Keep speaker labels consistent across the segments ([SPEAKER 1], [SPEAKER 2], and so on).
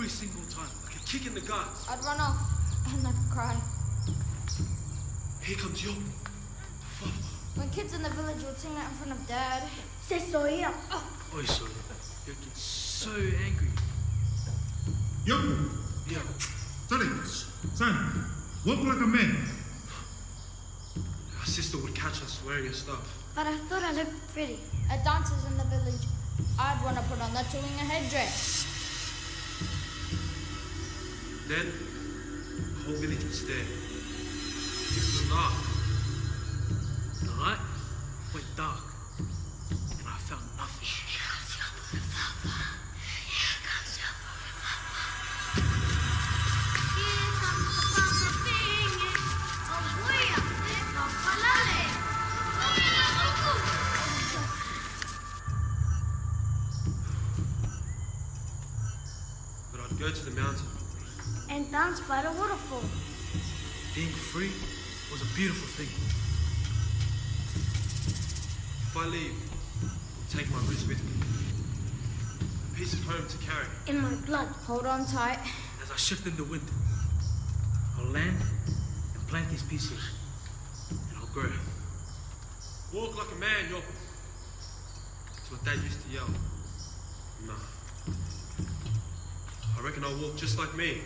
[SPEAKER 1] every single time, like a kick in the guts.
[SPEAKER 2] I'd run off and I'd cry.
[SPEAKER 1] Here comes your father.
[SPEAKER 2] When kids in the village would sing that in front of Dad.
[SPEAKER 3] Se soy
[SPEAKER 1] Oi, sorry. You're getting so angry.
[SPEAKER 4] Yo!
[SPEAKER 1] Yeah.
[SPEAKER 4] Sorry, son, walk like a man.
[SPEAKER 1] Our sister would catch us wearing your stuff.
[SPEAKER 3] But I thought I looked pretty.
[SPEAKER 2] At dances in the village, I'd want to put on the Tulinga headdress.
[SPEAKER 1] Then, the whole village would stare. It would laugh. The light went dark, and I felt nothing. But I'd go to the mountain.
[SPEAKER 3] And dance by the waterfall.
[SPEAKER 1] Being free was a beautiful thing. If I leave, I'll take my roots with me. A piece of home to carry.
[SPEAKER 3] In my blood.
[SPEAKER 2] Hold on tight.
[SPEAKER 1] As I shift in the wind, I'll land and plant these pieces, and I'll grow. Walk like a man, yo. That's what Dad used to yell. Nah. I reckon I'll walk just like me.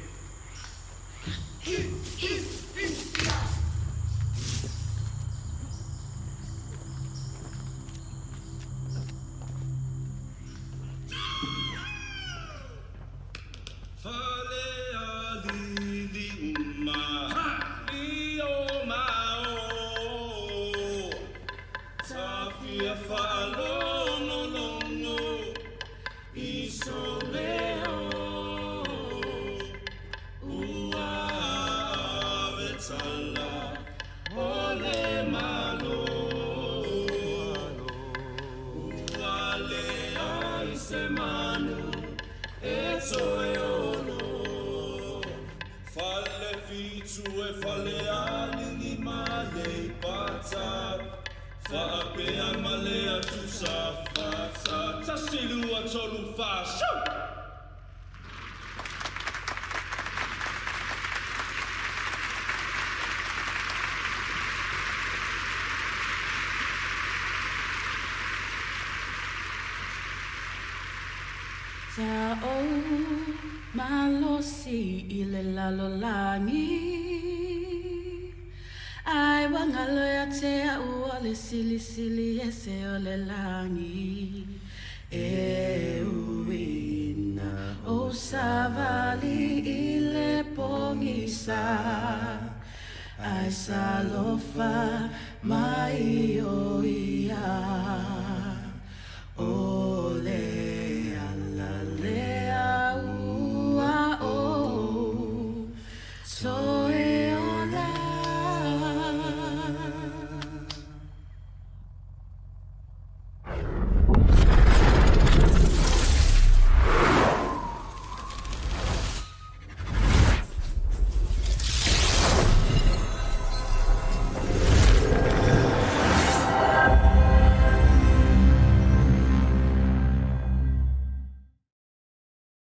[SPEAKER 5] Sao malosi ilelalolangi Ai wangalo yatea uole sili sili ese olelangi E uina o savali ile pongisa Ai salofa mai oia Ole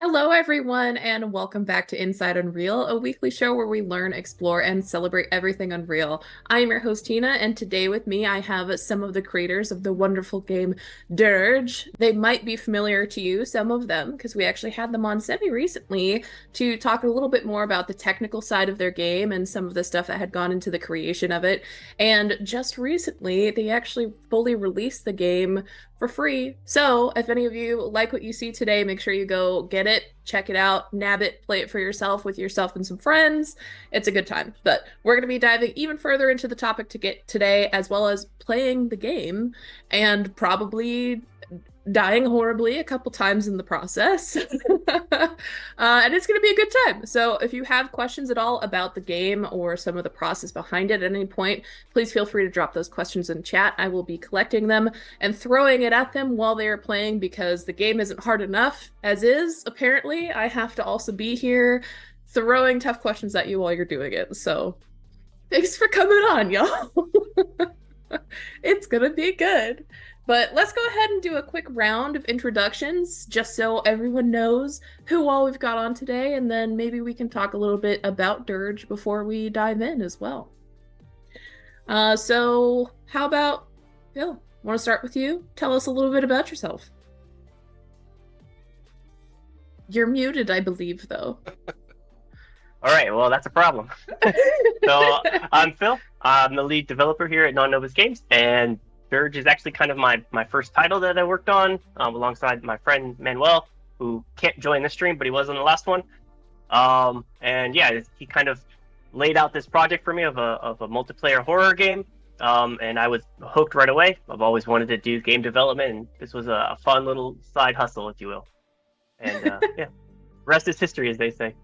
[SPEAKER 6] Hello, everyone, and welcome back to Inside Unreal, a weekly show where we learn, explore, and celebrate everything Unreal. I am your host, Tina, and today with me I have some of the creators of the wonderful game Dirge. They might be familiar to you, some of them, because we actually had them on semi-recently to talk a little bit more about the technical side of their game and some of the stuff that had gone into the creation of it. And just recently, they actually fully released the game for free. So if any of you like what you see today, make sure you go get it, check it out, nab it, play it for yourself with yourself and some friends. It's a good time. But we're going to be diving even further into the topic to get today, as well as playing the game and probably dying horribly a couple times in the process. And it's going to be a good time. So if you have questions at all about the game or some of the process behind it at any point, please feel free to drop those questions in chat. I will be collecting them and throwing it at them while they are playing, because the game isn't hard enough as is. Apparently, I have to also be here throwing tough questions at you while you're doing it. So thanks for coming on, y'all. It's gonna be good. But let's go ahead and do a quick round of introductions, just so everyone knows who all we've got on today, and then maybe we can talk a little bit about Dirge before we dive in as well. So how about Phil? Want to start with you? Tell us a little bit about yourself. You're muted, I believe, though.
[SPEAKER 7] All right, well, that's a problem. So I'm Phil. I'm the lead developer here at NonNobis Games, and Dirge is actually kind of my first title that I worked on, alongside my friend Manuel, who can't join this stream, but he was on the last one. And yeah, he kind of laid out this project for me of a multiplayer horror game, and I was hooked right away. I've always wanted to do game development, and this was a fun little side hustle, if you will. And yeah, rest is history, as they say.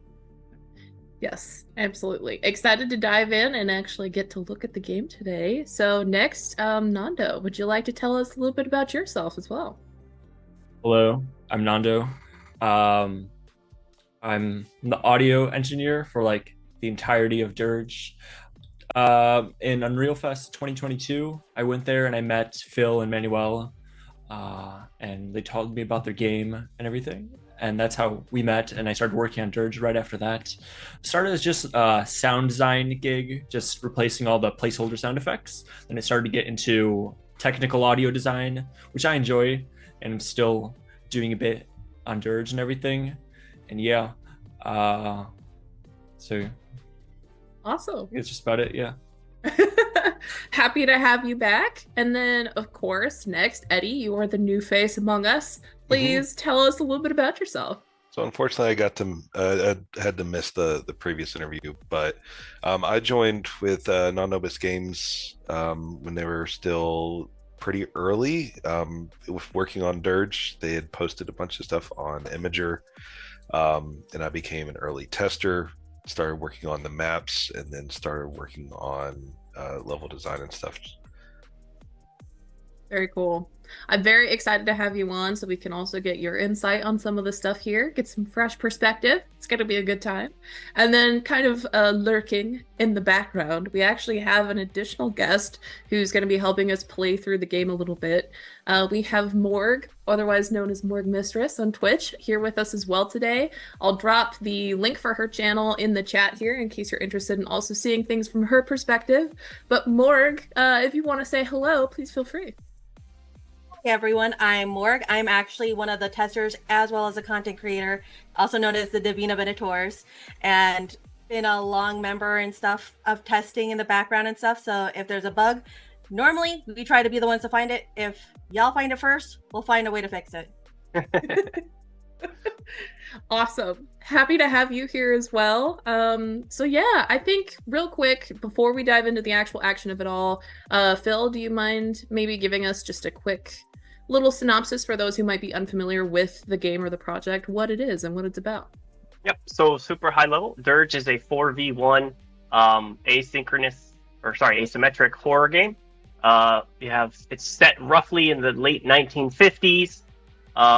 [SPEAKER 6] Yes, absolutely. Excited to dive in and actually get to look at the game today. So next, Nando, would you like to tell us a little bit about yourself as well?
[SPEAKER 8] Hello, I'm Nando. I'm the audio engineer for like the entirety of Dirge. In Unreal Fest 2022, I went there and I met Phil and Manuel, and they told me about their game and everything. And that's how we met, and I started working on Dirge right after that. Started as just a sound design gig, just replacing all the placeholder sound effects. Then I started to get into technical audio design, which I enjoy, and I'm still doing a bit on Dirge and everything. And yeah, so
[SPEAKER 6] Awesome.
[SPEAKER 8] it's just about it, yeah.
[SPEAKER 6] Happy to have you back. And then, of course, next, Eddie, you are the new face among us. Please tell us a little bit about yourself.
[SPEAKER 9] So unfortunately, I got to I had to miss the previous interview, but I joined with NonNobis Games when they were still pretty early, working on Dirge. They had posted a bunch of stuff on Imager, and I became an early tester. Started working on the maps, and then started working on level design and stuff.
[SPEAKER 6] Very cool. I'm very excited to have you on so we can also get your insight on some of the stuff here, get some fresh perspective. It's going to be a good time. And then kind of lurking in the background, we actually have an additional guest who's going to be helping us play through the game a little bit. We have Morg, otherwise known as Morg Mistress on Twitch, here with us as well today. I'll drop the link for her channel in the chat here in case you're interested in also seeing things from her perspective. But Morg, if you want to say hello, please feel free.
[SPEAKER 10] Hey everyone, I'm Morg. I'm actually one of the testers as well as a content creator, also known as the Divina Benetors, and been a long member and stuff of testing in the background and stuff. So if there's a bug, normally we try to be the ones to find it. If y'all find it first, we'll find a way to fix it.
[SPEAKER 6] Awesome. Happy to have you here as well. So yeah, I think real quick before we dive into the actual action of it all, Phil, do you mind maybe giving us just a quick little synopsis for those who might be unfamiliar with the game or the project, what it is and what it's about?
[SPEAKER 7] Yep. So super high level. Dirge is a 4v1 asymmetric horror game. It's set roughly in the late 1950s.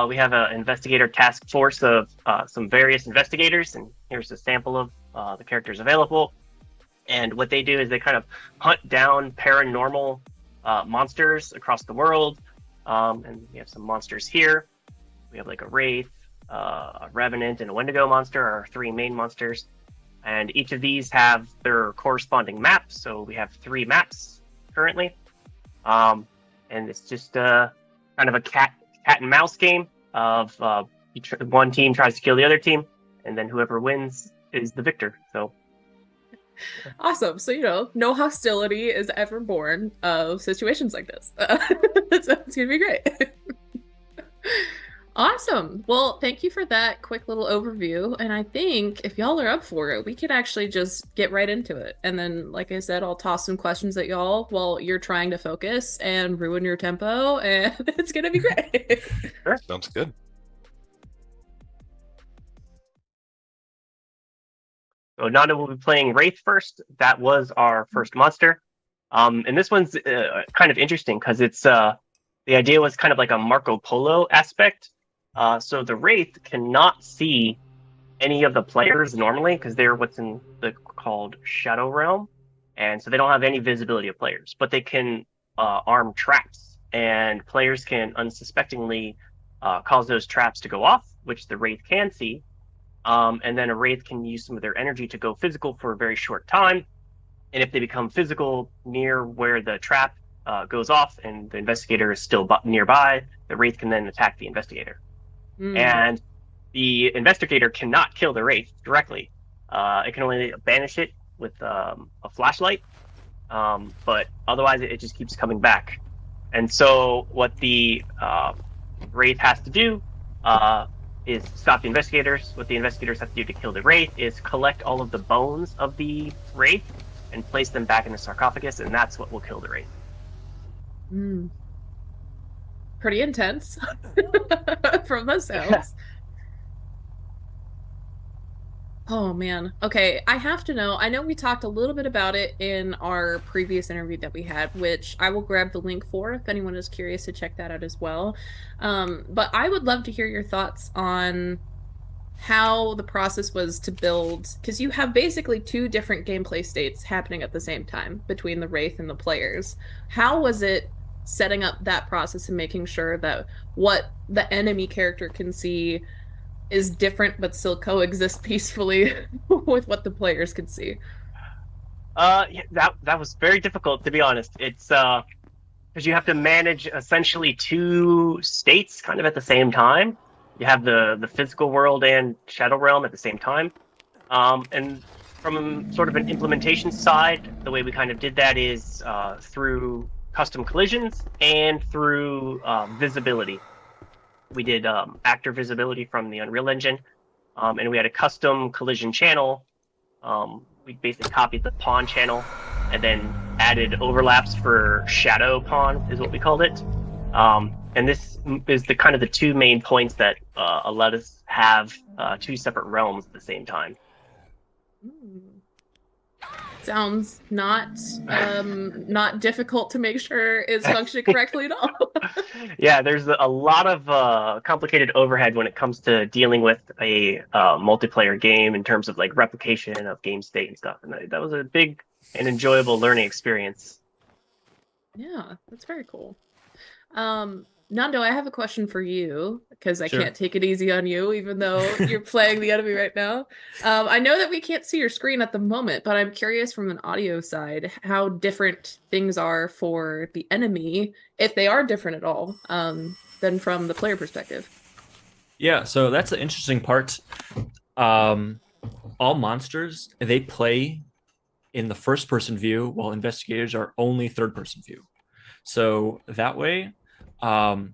[SPEAKER 7] We have an investigator task force of some various investigators, and here's a sample of the characters available. And what they do is they kind of hunt down paranormal monsters across the world. And we have some monsters here. We have like a Wraith, a Revenant, and a Wendigo monster, are our three main monsters. And each of these have their corresponding maps. So we have 3 maps currently. And it's just kind of a cat and mouse game of one team tries to kill the other team, and then whoever wins is the victor. So
[SPEAKER 6] awesome. So, no hostility is ever born of situations like this. So it's gonna be great. Awesome. Well, thank you for that quick little overview. And I think if y'all are up for it, we could actually just get right into it. And then, like I said, I'll toss some questions at y'all while you're trying to focus and ruin your tempo. And it's going to be great.
[SPEAKER 9] Sure. Sounds good.
[SPEAKER 7] So Nanda will be playing Wraith first. That was our first monster. And this one's kind of interesting because it's the idea was kind of like a Marco Polo aspect. So the Wraith cannot see any of the players normally because they're what's in the called Shadow Realm, and so they don't have any visibility of players. But they can arm traps and players can unsuspectingly cause those traps to go off, which the Wraith can see. And then a Wraith can use some of their energy to go physical for a very short time. And if they become physical near where the trap goes off and the investigator is still nearby, the Wraith can then attack the investigator. And the investigator cannot kill the Wraith directly. It can only banish it with a flashlight, but otherwise it just keeps coming back. And so what the Wraith has to do is stop the investigators. What the investigators have to do to kill the Wraith is collect all of the bones of the Wraith and place them back in the sarcophagus, and that's what will kill the Wraith.
[SPEAKER 6] Pretty intense from the sounds. Oh man. Okay, I have to know. I know we talked a little bit about it in our previous interview that we had, which I will grab the link for if anyone is curious to check that out as well. But I would love to hear your thoughts on how the process was to build, because you have basically two different gameplay states happening at the same time between the Wraith and the players. How was it setting up that process and making sure that what the enemy character can see is different but still coexist peacefully with what the players can see?
[SPEAKER 7] Yeah, that was very difficult, to be honest. It's because you have to manage essentially two states kind of at the same time. You have the physical world and Shadow Realm at the same time. And from sort of an implementation side, the way we kind of did that is through custom collisions and through visibility. We did actor visibility from the Unreal Engine, and we had a custom collision channel. We basically copied the pawn channel and then added overlaps for shadow pawn, is what we called it. And this is the kind of the two main points that let us have two separate realms at the same time.
[SPEAKER 6] Sounds not difficult to make sure is functioning correctly at all.
[SPEAKER 7] Yeah, there's a lot of complicated overhead when it comes to dealing with a multiplayer game in terms of like replication of game state and stuff. And that was a big and enjoyable learning experience.
[SPEAKER 6] Yeah, that's very cool. Nando, I have a question for you, because I
[SPEAKER 8] Sure.
[SPEAKER 6] can't take it easy on you, even though you're playing the enemy right now. I know that we can't see your screen at the moment, but I'm curious from an audio side how different things are for the enemy, if they are different at all, than from the player perspective.
[SPEAKER 8] Yeah, so that's the interesting part. All monsters, they play in the first-person view, while investigators are only third-person view. So that way, my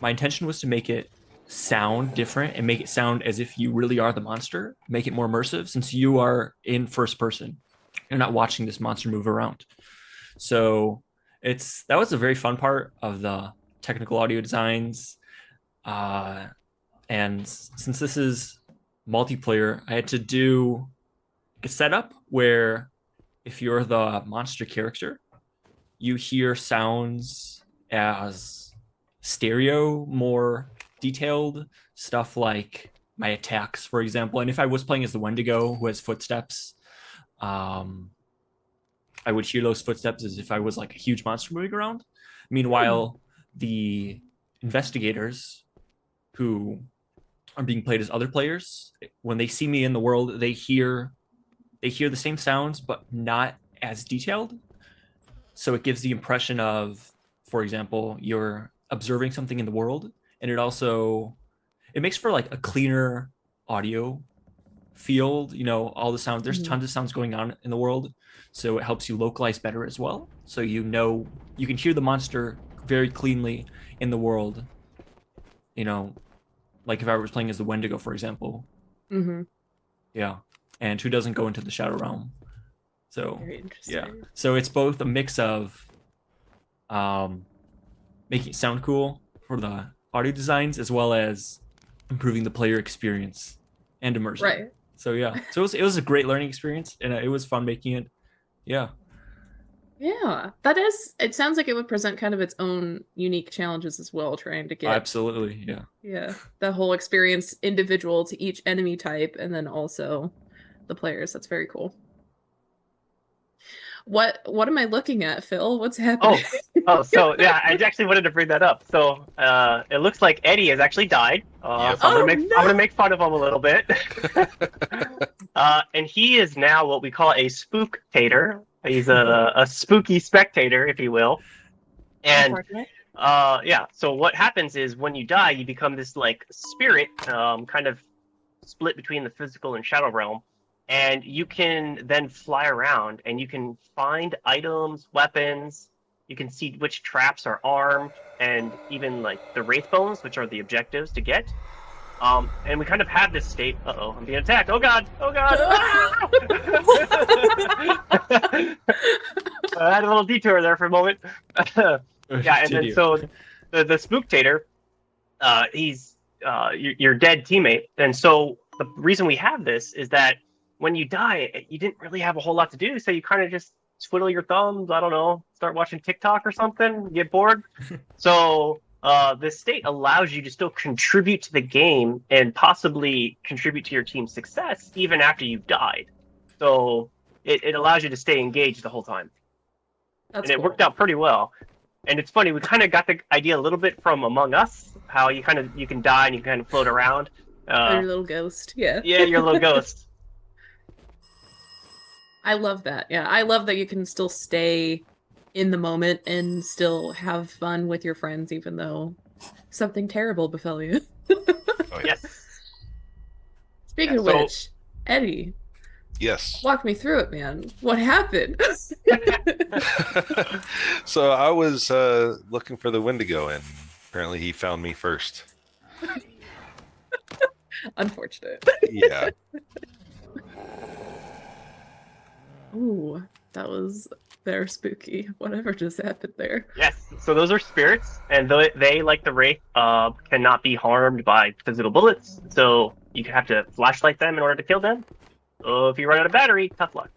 [SPEAKER 8] intention was to make it sound different and make it sound as if you really are the monster, make it more immersive since you are in first person. You're not watching this monster move around. So that was a very fun part of the technical audio designs. And since this is multiplayer, I had to do a setup where if you're the monster character, you hear sounds as stereo, more detailed stuff like my attacks, for example. And if I was playing as the Wendigo who has footsteps, I would hear those footsteps as if I was like a huge monster moving around. Meanwhile, the investigators who are being played as other players, when they see me in the world, they hear the same sounds, but not as detailed. So it gives the impression of, for example, you're observing something in the world, and it makes for like a cleaner audio field. You know, all the sounds, there's tons of sounds going on in the world, so it helps you localize better as well. So you can hear the monster very cleanly in the world. You know, like if I was playing as the Wendigo, for example.
[SPEAKER 6] Mm-hmm.
[SPEAKER 8] Yeah, and who doesn't go into the Shadow Realm? So
[SPEAKER 6] Very interesting.
[SPEAKER 8] yeah, so it's both a mix of making it sound cool for the audio designs as well as improving the player experience and immersion.
[SPEAKER 6] Right.
[SPEAKER 8] So yeah, so it was a great learning experience, and it was fun making it. Yeah.
[SPEAKER 6] Yeah, it sounds like it would present kind of its own unique challenges as well, trying to get
[SPEAKER 8] Absolutely, yeah.
[SPEAKER 6] Yeah, the whole experience individual to each enemy type, and then also the players. That's very cool. What am I looking at, Phil? What's happening?
[SPEAKER 7] So yeah, I actually wanted to bring that up. So it looks like Eddie has actually died.
[SPEAKER 9] Yep.
[SPEAKER 7] So I'm gonna make fun of him a little bit. And he is now what we call a spooktator. He's a spooky spectator, if you will. And
[SPEAKER 10] Unfortunate.
[SPEAKER 7] yeah. So what happens is when you die, you become this like spirit, kind of split between the physical and shadow realm. And you can then fly around and you can find items, weapons. You can see which traps are armed and even like the Wraith bones, which are the objectives to get. And we kind of have this state. Uh-oh, I'm being attacked. Oh god! Oh god! I had a little detour there for a moment. Yeah, and then so the Spooktator, he's your dead teammate. And so the reason we have this is that when you die, you didn't really have a whole lot to do, so you kind of just twiddle your thumbs, I don't know, start watching TikTok or something, get bored. So this state allows you to still contribute to the game and possibly contribute to your team's success even after you've died. So it allows you to stay engaged the whole time.
[SPEAKER 6] That's
[SPEAKER 7] and it
[SPEAKER 6] cool.
[SPEAKER 7] worked out pretty well. And it's funny, we kind of got the idea a little bit from Among Us, how you can die and you kind of float around.
[SPEAKER 6] Your little ghost, yeah.
[SPEAKER 7] Yeah, your little ghost.
[SPEAKER 6] I love that. Yeah, I love that you can still stay in the moment and still have fun with your friends, even though something terrible befell you.
[SPEAKER 9] Oh,
[SPEAKER 7] Yes.
[SPEAKER 6] Speaking of
[SPEAKER 7] so-
[SPEAKER 6] which, Eddie,
[SPEAKER 9] Yes.
[SPEAKER 6] walk me through it, man. What happened?
[SPEAKER 9] So I was looking for the Wendigo, and apparently he found me first.
[SPEAKER 6] Unfortunate.
[SPEAKER 9] Yeah.
[SPEAKER 6] Ooh, that was very spooky. Whatever just happened there.
[SPEAKER 7] Yes, so those are spirits, and they, like the Wraith, cannot be harmed by physical bullets, so you have to flashlight them in order to kill them. So if you run out of battery, tough luck.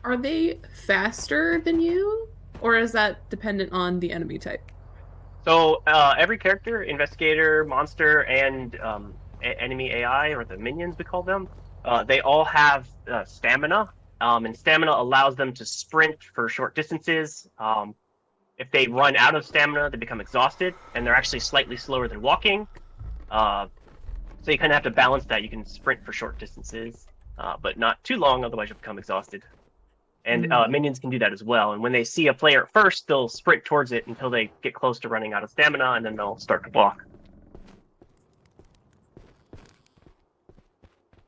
[SPEAKER 6] Are they faster than you? Or is that dependent on the enemy type?
[SPEAKER 7] So every character, investigator, monster, and enemy AI, or the minions we call them, they all have stamina, and stamina allows them to sprint for short distances. If they run out of stamina, they become exhausted, and they're actually slightly slower than walking. So you kind of have to balance that. You can sprint for short distances, but not too long, otherwise you'll become exhausted. And minions can do that as well. And when they see a player at first, they'll sprint towards it until they get close to running out of stamina, and then they'll start to walk.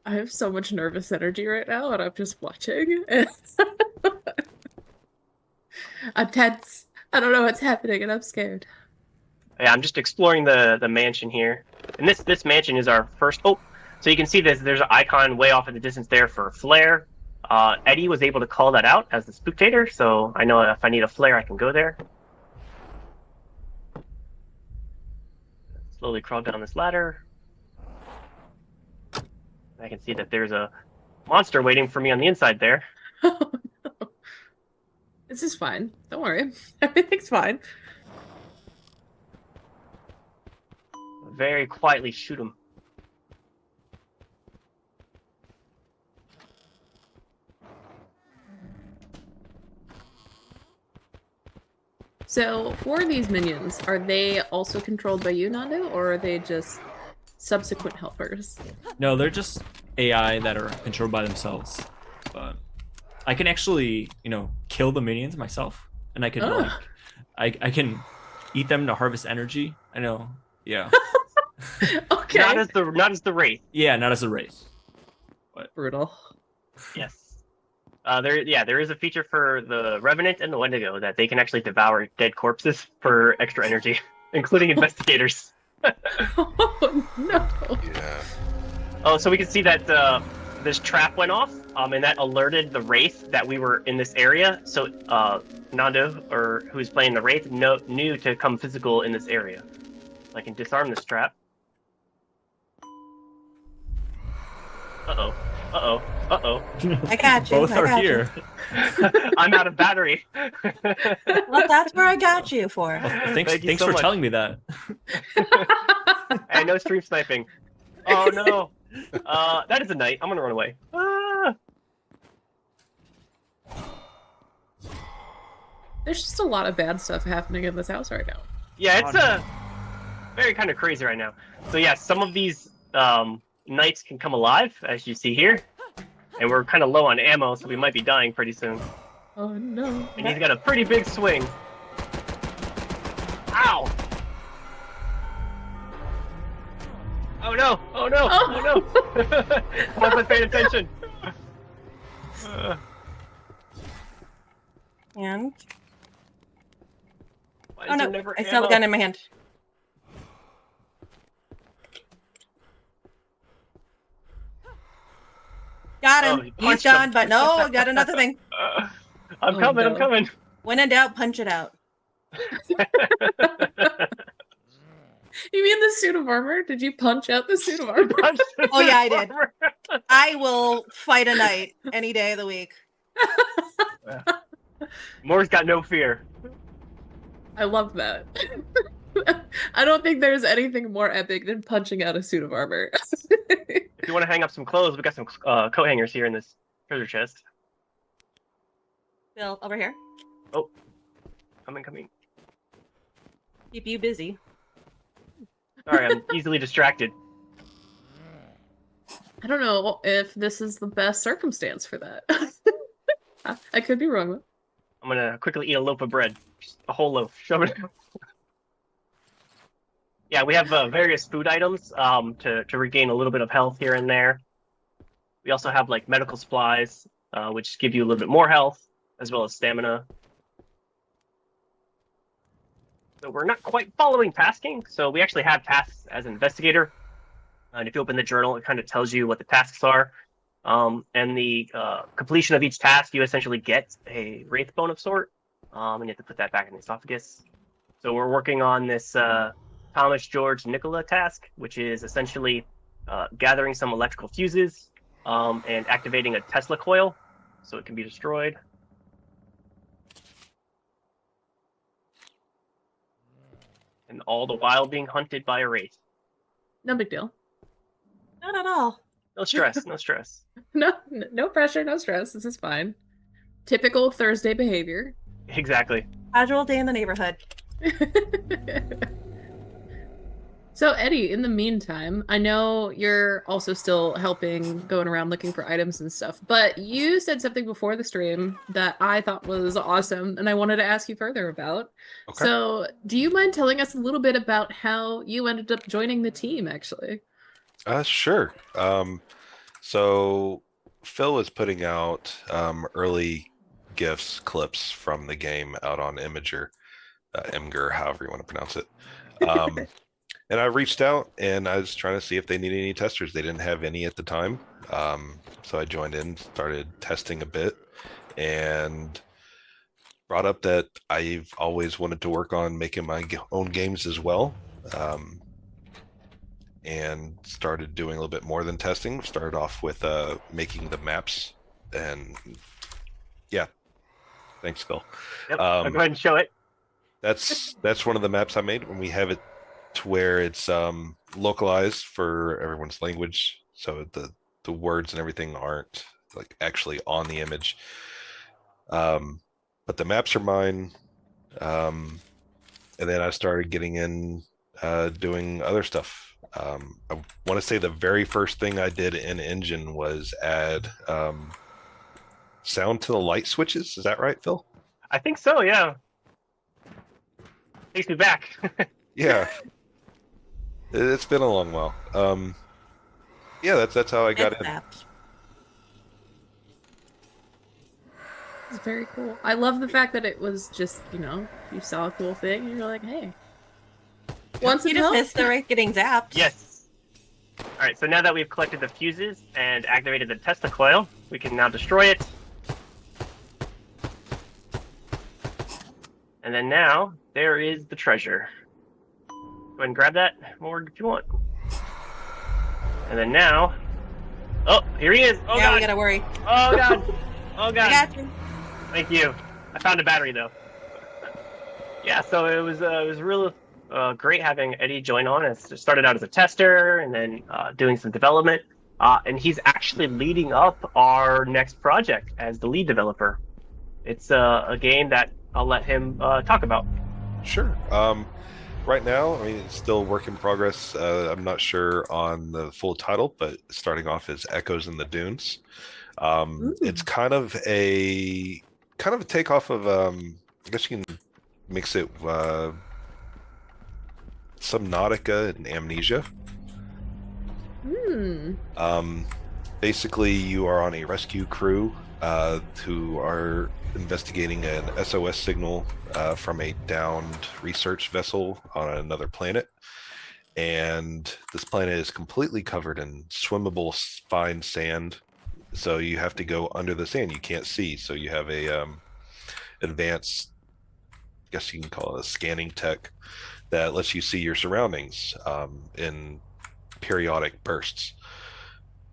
[SPEAKER 6] I have so much nervous energy right now, and I'm just watching. I'm tense. I don't know what's happening, and I'm scared.
[SPEAKER 7] Yeah, I'm just exploring the mansion here. And this mansion is our first... Oh, so you can see there's an icon way off in the distance there for a flare. Eddie was able to call that out as the Spooktator, so I know if I need a flare, I can go there. Slowly crawl down this ladder. I can see that there's a monster waiting for me on the inside there.
[SPEAKER 6] Oh, no. This is fine. Don't worry. Everything's fine.
[SPEAKER 7] Very quietly shoot him.
[SPEAKER 6] So, for these minions, are they also controlled by you, Nando, or are they just subsequent helpers?
[SPEAKER 8] No, they're just AI that are controlled by themselves. But I can actually, kill the minions myself, and I can I can eat them to harvest energy. I know, yeah.
[SPEAKER 6] Okay.
[SPEAKER 7] Not as the Wraith.
[SPEAKER 8] Yeah, not as a race.
[SPEAKER 6] Brutal.
[SPEAKER 7] Yes. There is a feature for the Revenant and the Wendigo that they can actually devour dead corpses for extra energy, including investigators.
[SPEAKER 6] Oh, no.
[SPEAKER 9] Yeah.
[SPEAKER 7] Oh, so we can see that this trap went off, and that alerted the Wraith that we were in this area. So Nando, or who's playing the Wraith, knew to come physical in this area. I can disarm this trap. Uh-oh. Uh-oh. Uh-oh.
[SPEAKER 10] I got you.
[SPEAKER 8] Both
[SPEAKER 10] I
[SPEAKER 8] are
[SPEAKER 10] got
[SPEAKER 8] here.
[SPEAKER 7] I'm out of battery.
[SPEAKER 10] Well, that's where I got you for.
[SPEAKER 8] Thanks
[SPEAKER 7] Thank you so
[SPEAKER 8] for
[SPEAKER 7] much.
[SPEAKER 8] telling me that.
[SPEAKER 7] And no stream sniping. Oh no. That is a knight. I'm gonna run away. Ah!
[SPEAKER 6] There's just a lot of bad stuff happening in this house right now.
[SPEAKER 7] Yeah, it's very kind of crazy right now. So yeah, some of these knights can come alive, as you see here. And we're kind of low on ammo, so we might be dying pretty soon.
[SPEAKER 6] Oh no.
[SPEAKER 7] And he's got a pretty big swing. Ow! Oh no! Oh no! Oh, no! I wasn't paying attention.
[SPEAKER 10] And
[SPEAKER 7] Why
[SPEAKER 10] oh
[SPEAKER 7] is there
[SPEAKER 10] no,
[SPEAKER 7] never
[SPEAKER 10] I still have a
[SPEAKER 7] ammo?
[SPEAKER 10] gun in my hand. Got him.
[SPEAKER 7] Oh, he
[SPEAKER 10] He's
[SPEAKER 7] punched
[SPEAKER 10] done,
[SPEAKER 7] him.
[SPEAKER 10] but no, got another thing.
[SPEAKER 7] I'm
[SPEAKER 6] Oh,
[SPEAKER 7] coming.
[SPEAKER 6] no.
[SPEAKER 7] I'm coming.
[SPEAKER 10] When in doubt, punch it out.
[SPEAKER 6] You mean the suit of armor? Did you punch out the suit of armor?
[SPEAKER 10] Oh yeah, I did. I will fight a knight any day of the week.
[SPEAKER 7] Moore's got no fear.
[SPEAKER 6] I love that. I don't think there's anything more epic than punching out a suit of armor.
[SPEAKER 7] If you want to hang up some clothes, we got some coat hangers here in this treasure chest.
[SPEAKER 10] Bill, over here.
[SPEAKER 7] Oh, coming.
[SPEAKER 10] Keep you busy.
[SPEAKER 7] Sorry, I'm easily distracted.
[SPEAKER 6] I don't know if this is the best circumstance for that. I could be wrong though.
[SPEAKER 7] I'm gonna quickly eat a loaf of bread. Just a whole loaf. Shove it. Yeah, we have various food items to regain a little bit of health here and there. We also have like medical supplies, which give you a little bit more health, as well as stamina. So we're not quite following tasking, so we actually have tasks as an investigator. And if you open the journal, it kind of tells you what the tasks are. And the completion of each task, you essentially get a Wraith bone of sort, and you have to put that back in the esophagus. So we're working on this Thomas George Nicola task, which is essentially gathering some electrical fuses and activating a Tesla coil so it can be destroyed. And all the while being hunted by a Wraith.
[SPEAKER 6] No big deal.
[SPEAKER 10] Not at all.
[SPEAKER 7] No stress, no stress.
[SPEAKER 6] No pressure, no stress. This is fine. Typical Thursday behavior.
[SPEAKER 7] Exactly.
[SPEAKER 10] Casual day in the neighborhood.
[SPEAKER 6] So Eddie, in the meantime, I know you're also still helping, going around looking for items and stuff, but you said something before the stream that I thought was awesome, and I wanted to ask you further about.
[SPEAKER 9] Okay.
[SPEAKER 6] So do you mind telling us a little bit about how you ended up joining the team, actually?
[SPEAKER 9] Sure. So Phil is putting out early GIFs, clips from the game out on Imager, Imgur, however you want to pronounce it. And I reached out and I was trying to see if they needed any testers. They didn't have any at the time. So I joined in, started testing a bit, and brought up that I've always wanted to work on making my own games as well. And started doing a little bit more than testing. Started off with making the maps, and yeah, thanks, Phil.
[SPEAKER 7] Yep. I'll go ahead and show it.
[SPEAKER 9] That's one of the maps I made when we have it to where it's localized for everyone's language, so the words and everything aren't like actually on the image. But the maps are mine, and then I started getting in doing other stuff. I want to say the very first thing I did in Engine was add sound to the light switches. Is that right, Phil?
[SPEAKER 7] I think so, yeah. Takes me back.
[SPEAKER 9] Yeah. It's been a long while. Yeah, that's how I got in.
[SPEAKER 6] It's very cool. I love the fact that it was just, you saw a cool thing and you're like, hey. Want some
[SPEAKER 10] You just
[SPEAKER 6] help?
[SPEAKER 10] missed the Wraith getting zapped.
[SPEAKER 7] Yes. All right, so now that we've collected the fuses and activated the Tesla coil, we can now destroy it. And then now, there is the treasure. Go ahead and grab that, Morg, if you want. And then now... Oh, here he is! Oh,
[SPEAKER 10] now
[SPEAKER 7] God!
[SPEAKER 10] we gotta worry.
[SPEAKER 7] Oh, God! Oh, God!
[SPEAKER 10] I got you.
[SPEAKER 7] Thank you. I found a battery, though. Yeah, so it was real great having Eddie join on. It started out as a tester, and then doing some development. And he's actually leading up our next project as the lead developer. It's a game that I'll let him talk about.
[SPEAKER 9] Sure. Right now, I mean, it's still work in progress. I'm not sure on the full title, but starting off as Echoes in the Dunes. It's kind of a takeoff of I guess you can mix it Subnautica and Amnesia. Basically, you are on a rescue crew who are investigating an SOS signal from a downed research vessel on another planet. And this planet is completely covered in swimmable fine sand. So you have to go under the sand. You can't see. So you have a advanced, I guess you can call it a scanning tech that lets you see your surroundings in periodic bursts.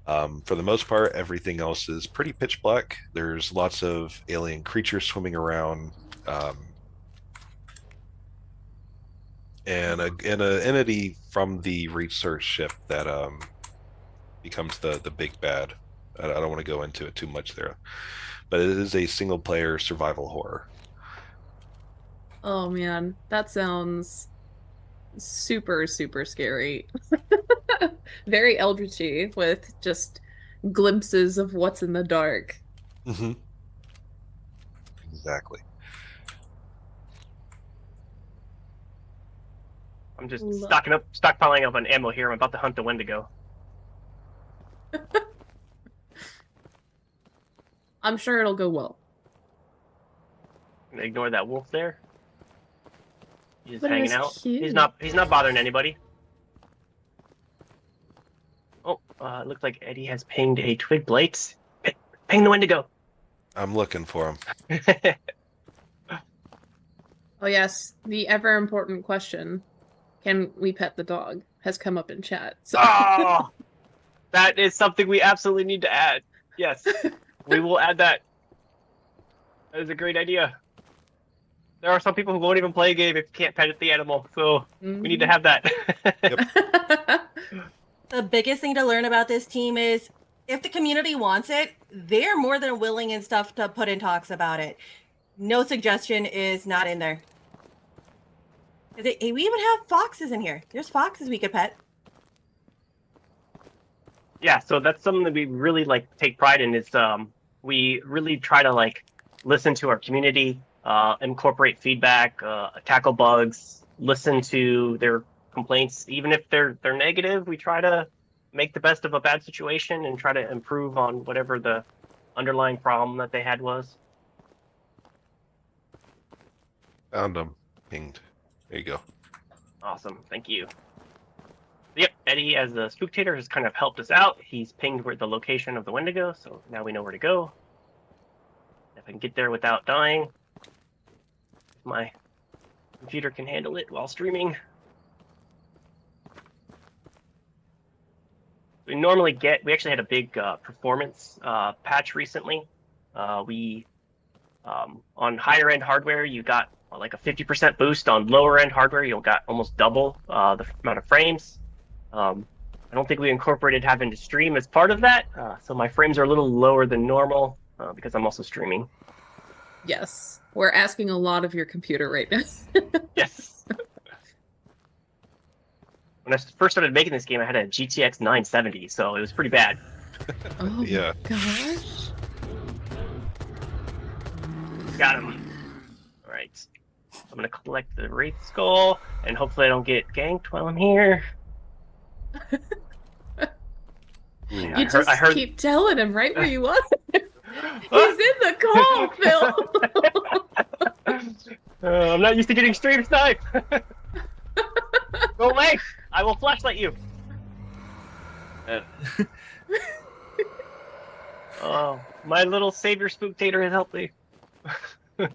[SPEAKER 9] For the most part, everything else is pretty pitch black. There's lots of alien creatures swimming around, and an entity from the research ship that becomes the big bad. I don't want to go into it too much there, but it is a single player survival horror.
[SPEAKER 6] Oh man, that sounds super, super scary. Very eldritchy with just glimpses of what's in the dark.
[SPEAKER 9] Exactly.
[SPEAKER 7] I'm just stockpiling up on ammo here. I'm about to hunt the Wendigo.
[SPEAKER 6] I'm sure it'll go well.
[SPEAKER 7] I'm gonna ignore that wolf there. He's
[SPEAKER 6] But it
[SPEAKER 7] hanging
[SPEAKER 6] was
[SPEAKER 7] out.
[SPEAKER 6] cute.
[SPEAKER 7] He's not bothering anybody. Oh, it looks like Eddie has pinged a twig blades. Ping the Wendigo.
[SPEAKER 9] I'm looking for him.
[SPEAKER 6] Oh yes, the ever important question: can we pet the dog? Has come up in chat. So.
[SPEAKER 7] Oh, that is something we absolutely need to add. Yes, we will add that. That is a great idea. There are some people who won't even play a game if you can't pet the animal, so we need to have that.
[SPEAKER 10] The biggest thing to learn about this team is if the community wants it, they're more than willing and stuff to put in talks about it. No suggestion is not in there. We even have foxes in here. There's foxes we could pet.
[SPEAKER 7] Yeah, so that's something that we really take pride in is we really try to listen to our community, incorporate feedback, tackle bugs, listen to their complaints. Even if they're negative, we try to make the best of a bad situation and try to improve on whatever the underlying problem that they had was.
[SPEAKER 9] Found him. Pinged. There you go.
[SPEAKER 7] Awesome. Thank you. Yep, Eddie as the Spooktator has kind of helped us out. He's pinged where the location of the Wendigo, so now we know where to go. If I can get there without dying, my computer can handle it while streaming. We actually had a big performance patch recently. On higher end hardware, you got like a 50% boost. On lower end hardware, you got almost double the amount of frames. I don't think we incorporated having to stream as part of that, so my frames are a little lower than normal because I'm also streaming.
[SPEAKER 6] Yes, we're asking a lot of your computer right now.
[SPEAKER 7] Yes. When I first started making this game, I had a GTX 970, so it was pretty bad.
[SPEAKER 6] Oh
[SPEAKER 9] Yeah.
[SPEAKER 6] my gosh.
[SPEAKER 7] Got him. All right. I'm going to collect the Wraith skull, and hopefully I don't get ganked while I'm here.
[SPEAKER 6] You just keep telling him right where you are. He's in the call, Phil.
[SPEAKER 7] I'm not used to getting stream sniped. Go away! I will flashlight you. Oh, my little savior Spooktator has helped me.
[SPEAKER 6] I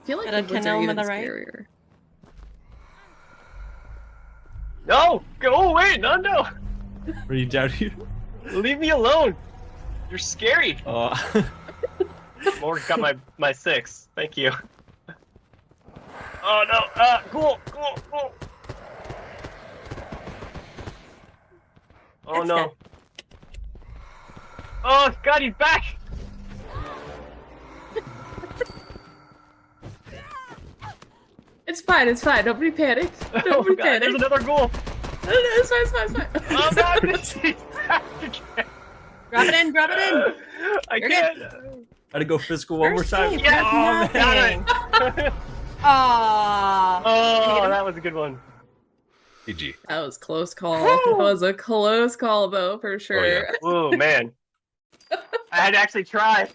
[SPEAKER 6] feel like
[SPEAKER 10] Got a
[SPEAKER 6] the woods
[SPEAKER 10] Canome
[SPEAKER 6] are
[SPEAKER 10] on
[SPEAKER 6] even
[SPEAKER 10] the right?
[SPEAKER 6] scarier.
[SPEAKER 7] No! Go away! No!
[SPEAKER 8] Were you down here?
[SPEAKER 7] Leave me alone! You're scary!
[SPEAKER 8] Oh.
[SPEAKER 7] Morgan got my 6. Thank you. Oh no! Cool! Oh
[SPEAKER 10] That's
[SPEAKER 7] no! Oh God, he's back!
[SPEAKER 6] It's fine. It's fine. Nobody panic.
[SPEAKER 7] Oh
[SPEAKER 6] Nobody
[SPEAKER 7] God,
[SPEAKER 6] panic.
[SPEAKER 7] there's another ghoul.
[SPEAKER 6] It's fine. It's fine. It's fine.
[SPEAKER 7] Oh God, he's back again.
[SPEAKER 10] Drop it in, drop it in.
[SPEAKER 7] I
[SPEAKER 10] You're
[SPEAKER 7] can't.
[SPEAKER 8] Gotta go physical one more
[SPEAKER 10] You're
[SPEAKER 8] time.
[SPEAKER 10] safe.
[SPEAKER 7] Yes!
[SPEAKER 10] Oh,
[SPEAKER 7] Got it.
[SPEAKER 10] Aww.
[SPEAKER 7] Oh, that was a good one.
[SPEAKER 9] GG.
[SPEAKER 6] That was close call. That was a close call, though, for sure.
[SPEAKER 9] Oh, yeah.
[SPEAKER 7] Oh man, I had to actually try.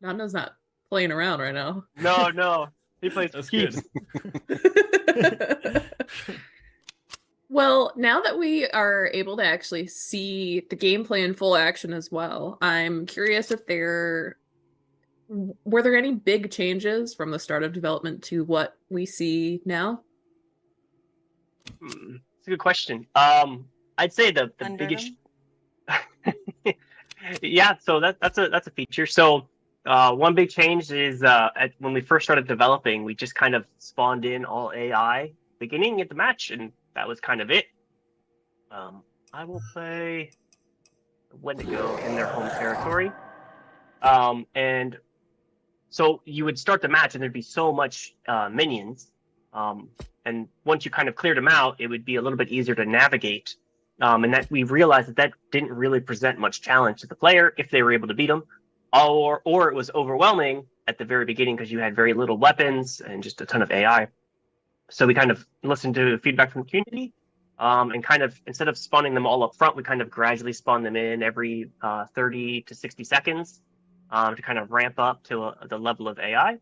[SPEAKER 6] Nando's not playing around right now.
[SPEAKER 7] No, he plays
[SPEAKER 8] That's
[SPEAKER 7] keeps.
[SPEAKER 8] good.
[SPEAKER 6] Well, now that we are able to actually see the gameplay in full action as well, I'm curious if were there any big changes from the start of development to what we see now?
[SPEAKER 7] It's a good question. I'd say the biggest. Yeah, so that's a feature. So one big change is when we first started developing, we just kind of spawned in all AI beginning at the match, and that was kind of it. I will play Wendigo in their home territory. And so you would start the match and there'd be so much minions. And once you kind of cleared them out, it would be a little bit easier to navigate. And that we realized that didn't really present much challenge to the player if they were able to beat them. Or it was overwhelming at the very beginning because you had very little weapons and just a ton of AI. So we kind of listened to feedback from the community, and kind of, instead of spawning them all up front, we kind of gradually spawn them in every 30 to 60 seconds to kind of ramp up to the level of AI.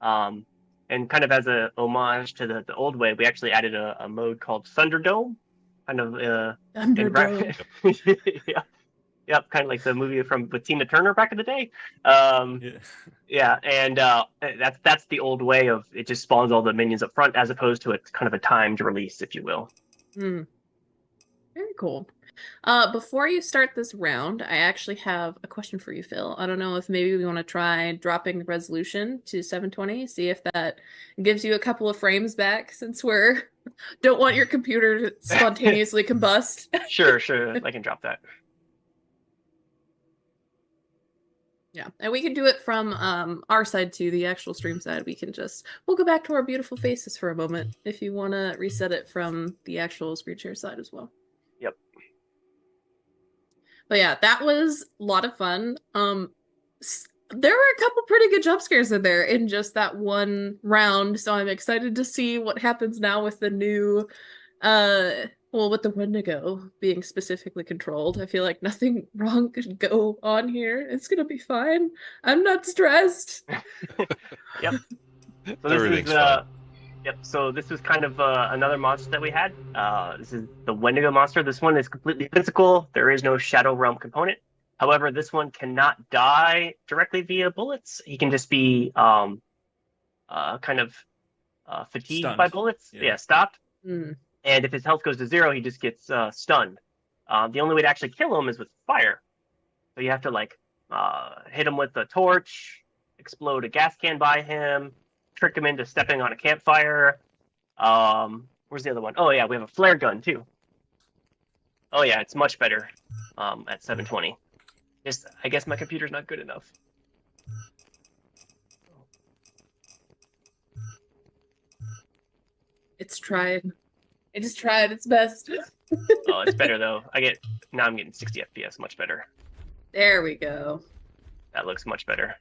[SPEAKER 7] And kind of as a homage to the old way, we actually added a mode called Thunderdome, kind of
[SPEAKER 6] Thunderdome.
[SPEAKER 7] Yeah. Yep, kind of like the movie with Tina Turner back in the day. Yeah, and that's the old way of it. Just spawns all the minions up front, as opposed to a kind of a timed release, if you will.
[SPEAKER 6] Very cool. Before you start this round, I actually have a question for you, Phil. I don't know if maybe we want to try dropping the resolution to 720, see if that gives you a couple of frames back, since don't want your computer to spontaneously combust.
[SPEAKER 7] Sure, I can drop that.
[SPEAKER 6] Yeah, and we can do it from our side too, the actual stream side. We'll go back to our beautiful faces for a moment if you want to reset it from the actual screen share side as well.
[SPEAKER 7] Yep.
[SPEAKER 6] But yeah, that was a lot of fun. There were a couple pretty good jump scares in there in just that one round, so I'm excited to see what happens now with the new with the Wendigo being specifically controlled. I feel like nothing wrong could go on here. It's gonna be fine. I'm not stressed.
[SPEAKER 7] Yep. So
[SPEAKER 9] Everything's fine.
[SPEAKER 7] Yep. So this was kind of another monster that we had. This is the Wendigo monster. This one is completely physical. There is no Shadow Realm component. However, this one cannot die directly via bullets. He can just be kind of fatigued
[SPEAKER 8] Stunned.
[SPEAKER 7] by bullets. Yeah, stopped. And if his health goes to 0, he just gets stunned. The only way to actually kill him is with fire. So you have to hit him with a torch, explode a gas can by him, trick him into stepping on a campfire. Where's the other one? Oh yeah, we have a flare gun too. Oh yeah, it's much better at 720. I guess my computer's not good enough.
[SPEAKER 6] It's tried. It just tried its best.
[SPEAKER 7] Oh, it's better though. Now I'm getting 60 FPS, much better.
[SPEAKER 6] There we go.
[SPEAKER 7] That looks much better.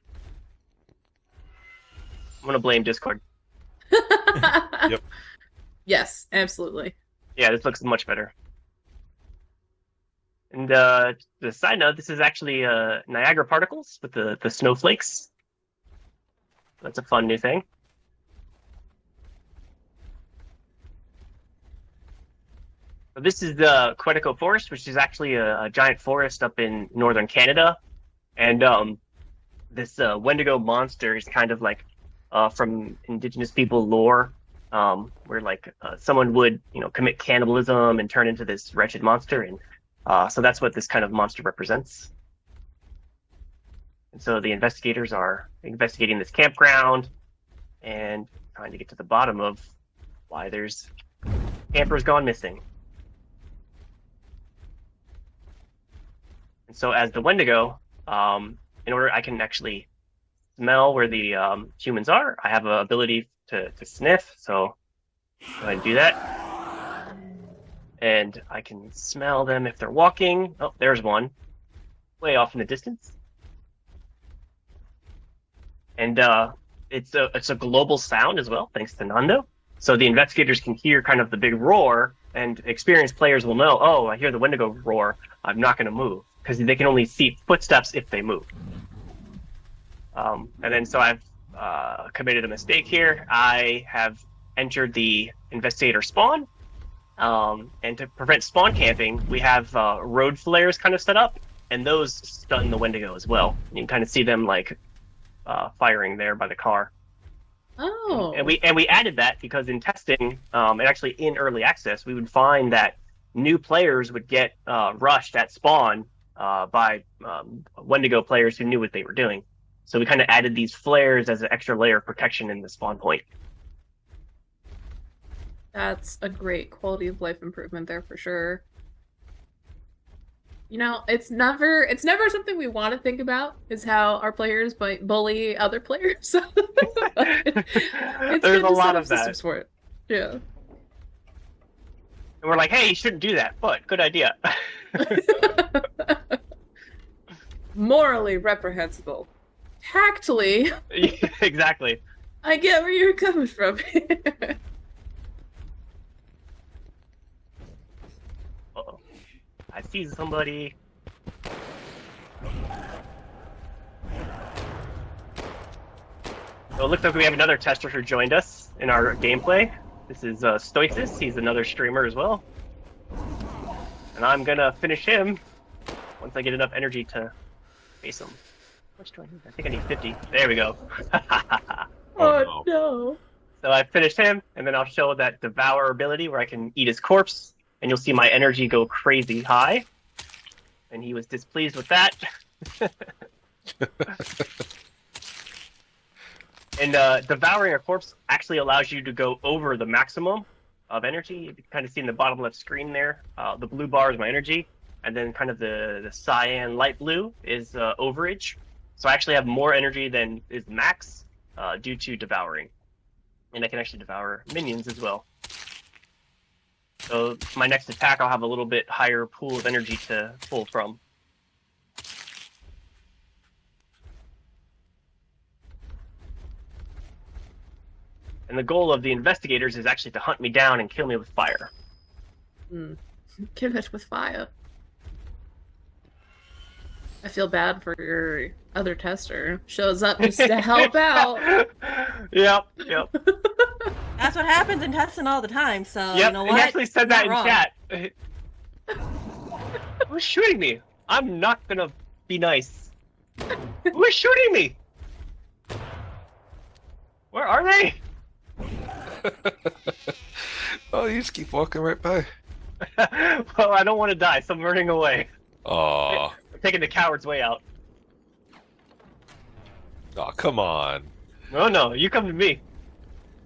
[SPEAKER 7] I'm gonna blame Discord.
[SPEAKER 9] Yep.
[SPEAKER 6] Yes, absolutely.
[SPEAKER 7] Yeah, this looks much better. And the side note, this is actually Niagara particles with the snowflakes. That's a fun new thing. This is the Quetico Forest, which is actually a giant forest up in northern Canada. And this Wendigo monster is kind of like from indigenous people lore, where someone would commit cannibalism and turn into this wretched monster, and so that's what this kind of monster represents. And so the investigators are investigating this campground and trying to get to the bottom of why there's campers gone missing. And so as the Wendigo, in order I can actually smell where the humans are, I have an ability to sniff. So go ahead and do that. And I can smell them if they're walking. Oh, there's one. Way off in the distance. And it's a global sound as well, thanks to Nando. So the investigators can hear kind of the big roar, and experienced players will know, oh, I hear the Wendigo roar, I'm not going to move, because they can only see footsteps if they move. And then so I've committed a mistake here. I have entered the investigator spawn, and to prevent spawn camping, we have road flares kind of set up, and those stun the Wendigo as well. You can kind of see them like firing there by the car.
[SPEAKER 6] Oh.
[SPEAKER 7] And we added that because in testing, and actually in early access, we would find that new players would get rushed at spawn by Wendigo players who knew what they were doing. So we kind of added these flares as an extra layer of protection in the spawn point.
[SPEAKER 6] That's a great quality of life improvement there for sure. You know, it's never something we want to think about, is how our players might bully other players. It's
[SPEAKER 7] There's
[SPEAKER 6] good
[SPEAKER 7] a
[SPEAKER 6] to
[SPEAKER 7] lot
[SPEAKER 6] set
[SPEAKER 7] of
[SPEAKER 6] up systems
[SPEAKER 7] that.
[SPEAKER 6] for it. Yeah.
[SPEAKER 7] And we're like, hey, you shouldn't do that, but good idea.
[SPEAKER 6] Morally reprehensible. Tactily.
[SPEAKER 7] Exactly.
[SPEAKER 6] I get where you're coming from.
[SPEAKER 7] Uh-oh. I see somebody. So it looks like we have another tester who joined us in our gameplay. This is Stoicis. He's another streamer as well. And I'm gonna finish him once I get enough energy to face him. How much do I need? I think I need 50. There we go.
[SPEAKER 6] Oh no.
[SPEAKER 7] So I finished him, and then I'll show that Devour ability where I can eat his corpse, and you'll see my energy go crazy high. And he was displeased with that. And Devouring a corpse actually allows you to go over the maximum of energy. You can kind of see in the bottom left screen there. The blue bar is my energy, and then kind of the cyan light blue is overage. So I actually have more energy than is max due to Devouring. And I can actually devour minions as well. So my next attack, I'll have a little bit higher pool of energy to pull from. And the goal of the investigators is actually to hunt me down and kill me with fire.
[SPEAKER 6] Kill it with fire. I feel bad for your other tester. Shows up just to help out.
[SPEAKER 7] Yep.
[SPEAKER 10] That's what happens in testing all the time. So
[SPEAKER 7] Yep,
[SPEAKER 10] you know what?
[SPEAKER 7] he actually said that
[SPEAKER 10] Not
[SPEAKER 7] in
[SPEAKER 10] wrong.
[SPEAKER 7] chat. Who's shooting me? I'm not gonna be nice. Who is shooting me? Where are they?
[SPEAKER 9] Oh, you just keep walking right by.
[SPEAKER 7] Well, I don't want to die, so I'm running away.
[SPEAKER 9] Aw.
[SPEAKER 7] I'm taking the coward's way out.
[SPEAKER 9] Oh, come on.
[SPEAKER 7] No, you come to me.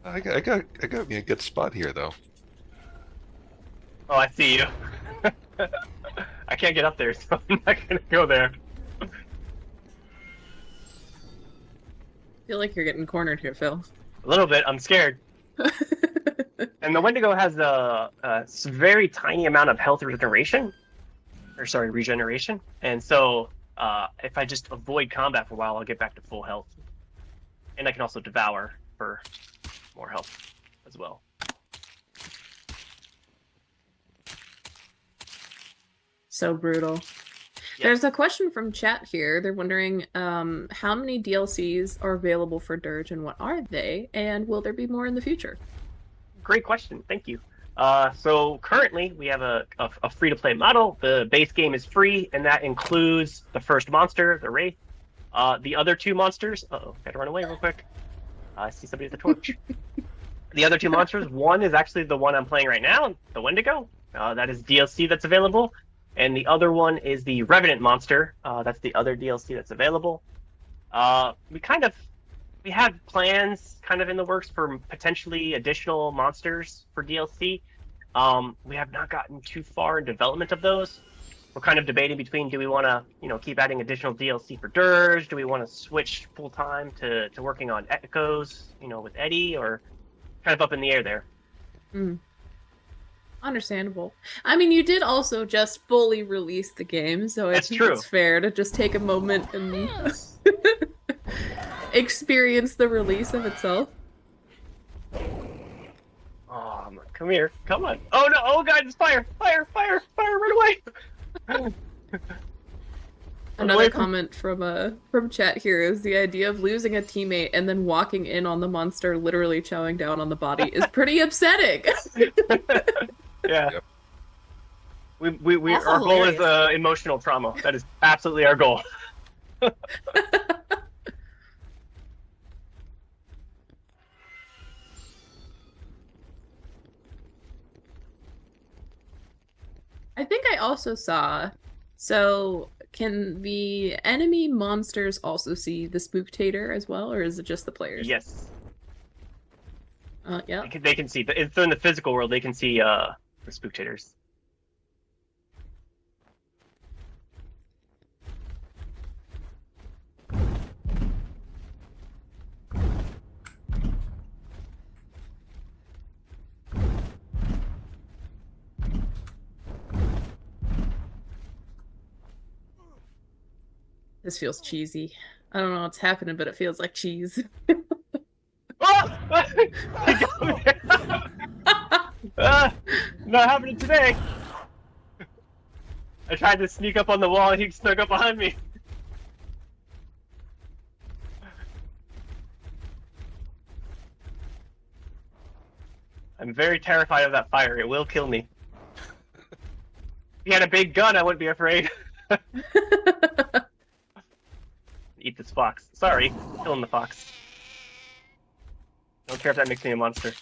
[SPEAKER 9] I got me a good spot here, though.
[SPEAKER 7] Oh, I see you. I can't get up there, so I'm not gonna go there.
[SPEAKER 6] I feel like you're getting cornered here, Phil.
[SPEAKER 7] A little bit. I'm scared. And the Wendigo has a very tiny amount of health regeneration. And so if I just avoid combat for a while, I'll get back to full health. And I can also devour for more health as well.
[SPEAKER 6] So brutal. There's a question from chat here. They're wondering how many DLCs are available for Dirge and what are they? And will there be more in the future?
[SPEAKER 7] Great question. Thank you. So currently we have a free-to-play model. The base game is free, and that includes the first monster, the Wraith. The other two monsters... Uh-oh, gotta run away real quick. I see somebody with a torch. The other two monsters, one is actually the one I'm playing right now, the Wendigo. That is DLC that's available. And the other one is the Revenant monster. That's the other DLC that's available. We have plans kind of in the works for potentially additional monsters for DLC. We have not gotten too far in development of those. we're kind of debating between, do we want to, keep adding additional DLC for Dirge? Do we want to switch full time to working on Echoes, with Eddie, or kind of up in the air there?
[SPEAKER 6] Understandable. I mean, you did also just fully release the game, so I think it's fair to just take a moment and experience the release of itself.
[SPEAKER 7] Oh, come here. Come on. Oh, no. Oh, God, it's fire. Fire, fire, fire. Run away.
[SPEAKER 6] Another comment from chat here is the idea of losing a teammate and then walking in on the monster literally chowing down on the body is pretty upsetting.
[SPEAKER 7] Yeah. Yep. Our goal is emotional trauma. That is absolutely our goal.
[SPEAKER 6] I think I also saw, so can the enemy monsters also see the Spooktator as well, or is it just the players?
[SPEAKER 7] Yes.
[SPEAKER 6] Yeah.
[SPEAKER 7] They can see, if they're in the physical world, they can see the Spooktators.
[SPEAKER 6] This feels cheesy. I don't know what's happening, but it feels like cheese.
[SPEAKER 7] Not happening today. I tried to sneak up on the wall and he snuck up behind me. I'm very terrified of that fire. It will kill me. If he had a big gun, I wouldn't be afraid. Eat this fox. Sorry, killing the fox. Don't care if that makes me a monster.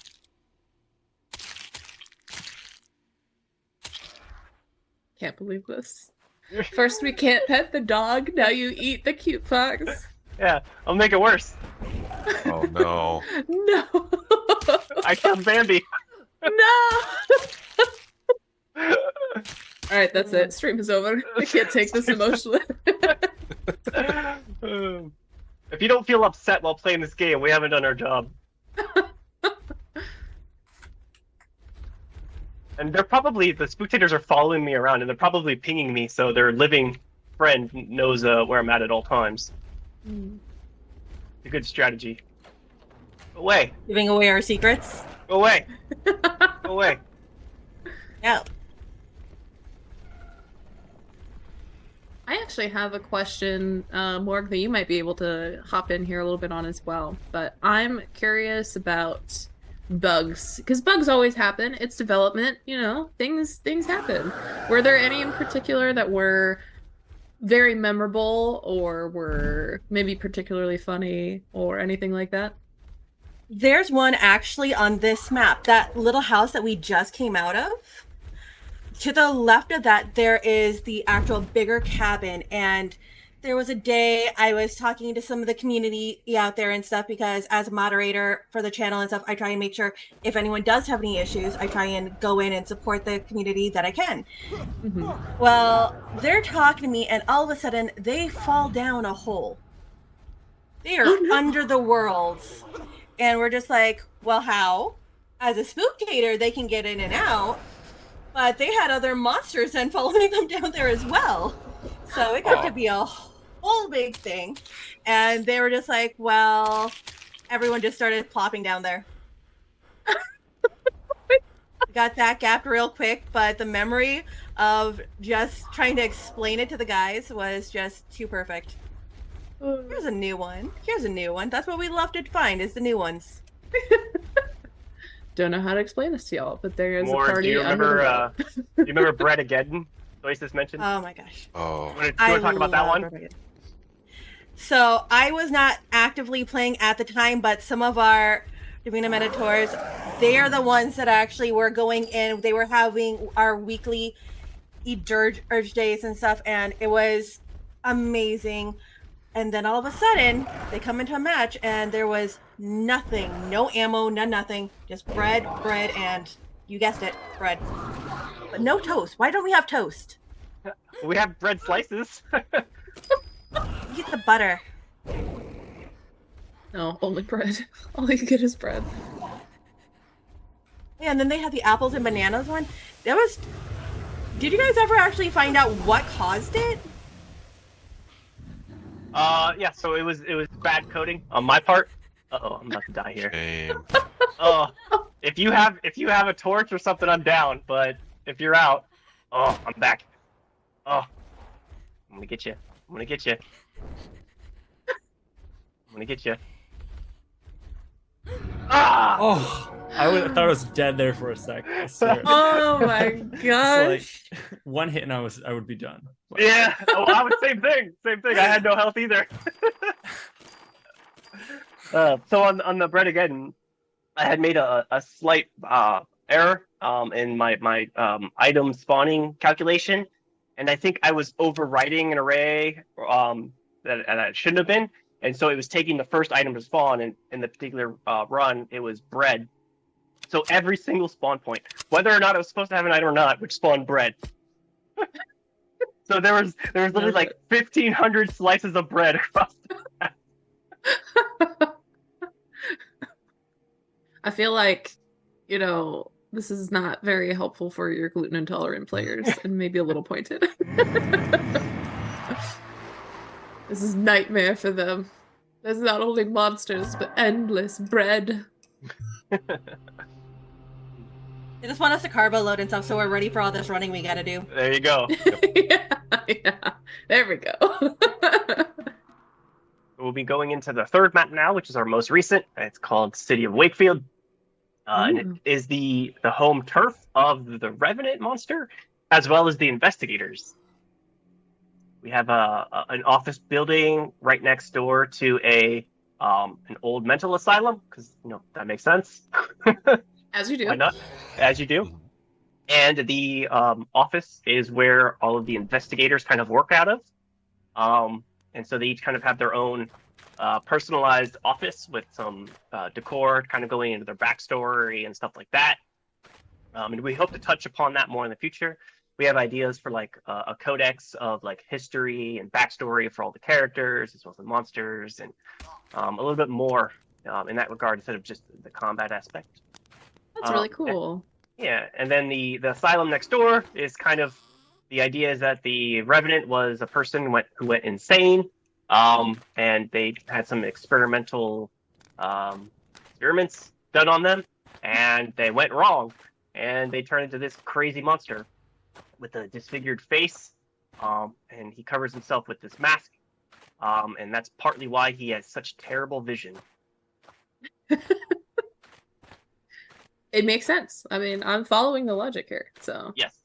[SPEAKER 6] Can't believe this. First we can't pet the dog, now you eat the cute fox.
[SPEAKER 7] Yeah, I'll make it worse.
[SPEAKER 9] Oh no.
[SPEAKER 6] No.
[SPEAKER 7] I killed Bambi.
[SPEAKER 6] No. Alright, that's it. Stream is over. I can't take this emotionally.
[SPEAKER 7] If you don't feel upset while playing this game, we haven't done our job. And they're probably, the Spooktators are following me around, and they're probably pinging me, so their living friend knows where I'm at all times. It's a good strategy. Go away.
[SPEAKER 10] Giving away our secrets?
[SPEAKER 7] Go away. Go away.
[SPEAKER 10] Yeah.
[SPEAKER 6] I actually have a question, Morg, that you might be able to hop in here a little bit on as well. But I'm curious about bugs, because bugs always happen. It's development, things happen. Were there any in particular that were very memorable or were maybe particularly funny or anything like that?
[SPEAKER 10] There's one actually on this map, that little house that we just came out of. To the left of that, there is the actual bigger cabin, and there was a day I was talking to some of the community out there and stuff, because as a moderator for the channel and stuff, I try and make sure if anyone does have any issues, I try and go in and support the community that I can. Well, they're talking to me, and all of a sudden, they fall down a hole. They are under the worlds. And we're just like, well, how? As a Spooktator, they can get in and out. But they had other monsters then following them down there as well. So it got to be a whole big thing. And they were just like, well, everyone just started plopping down there. Got that gapped real quick, but the memory of just trying to explain it to the guys was just too perfect. Here's a new one. Here's a new one. That's what we love to find, is the new ones.
[SPEAKER 6] Don't know how to explain this to y'all, but there is
[SPEAKER 7] More,
[SPEAKER 6] a party.
[SPEAKER 7] do you remember? Do you remember Brett again? Joyce just mentioned.
[SPEAKER 10] Oh my gosh.
[SPEAKER 9] Oh.
[SPEAKER 7] Do you want to talk about that one?
[SPEAKER 10] So I was not actively playing at the time, but some of our Divina Mentors, they are the ones that actually were going in. They were having our weekly Dirge days and stuff, and it was amazing. And then all of a sudden, they come into a match, and there was nothing. No ammo, nothing. Just bread, and, you guessed it, bread. But no toast. Why don't we have toast?
[SPEAKER 7] We have bread slices.
[SPEAKER 10] Get the butter.
[SPEAKER 6] No, only bread. All you get is bread.
[SPEAKER 10] Yeah, and then they had the apples and bananas one. That was. Did you guys ever actually find out what caused it?
[SPEAKER 7] Yeah. So it was bad coding on my part. Uh-oh, I'm about to die here.
[SPEAKER 9] Shame.
[SPEAKER 7] Oh, if you have a torch or something, I'm down. But if you're out, oh, I'm back. Oh, I'm gonna get you. I'm gonna get you. I'm gonna get you. Ah!
[SPEAKER 8] Oh, thought I was dead there for a sec. I swear.
[SPEAKER 6] Oh my
[SPEAKER 8] It's
[SPEAKER 6] gosh.
[SPEAKER 8] like one hit and I would be done.
[SPEAKER 7] Yeah. Oh, I was same thing. Same thing. I had no health either. So on the bread again, I had made a slight error in my item spawning calculation, and I think I was overwriting an array that I shouldn't have been, and so it was taking the first item to spawn, and in the particular run, it was bread. So every single spawn point, whether or not it was supposed to have an item or not, would spawn bread. So there was literally like 1,500 slices of bread across the map.
[SPEAKER 6] I feel like, this is not very helpful for your gluten intolerant players and maybe a little pointed. This is nightmare for them. There's not only monsters, but endless bread.
[SPEAKER 10] They just want us to carbo load and stuff, so we're ready for all this running we gotta do.
[SPEAKER 7] There you go.
[SPEAKER 6] Yeah. There we go.
[SPEAKER 7] We'll be going into the third map now, which is our most recent. It's called City of Wakefield. And it is the home turf of the Revenant monster, as well as the investigators. We have an office building right next door to an old mental asylum, because that makes sense.
[SPEAKER 6] As you do.
[SPEAKER 7] Why not? As you do. And the office is where all of the investigators kind of work out of. And so they each kind of have their own personalized office with some decor kind of going into their backstory and stuff like that. And we hope to touch upon that more in the future. We have ideas for like a codex of like history and backstory for all the characters as well as the monsters, and a little bit more in that regard instead of just the combat aspect.
[SPEAKER 6] That's really cool.
[SPEAKER 7] Yeah, and then the asylum next door is kind of, the idea is that the Revenant was a person who went insane, and they had some experimental experiments done on them, and they went wrong, and they turned into this crazy monster with a disfigured face, and he covers himself with this mask, and that's partly why he has such terrible vision.
[SPEAKER 6] It makes sense. I mean, I'm following the logic here, so.
[SPEAKER 7] Yes.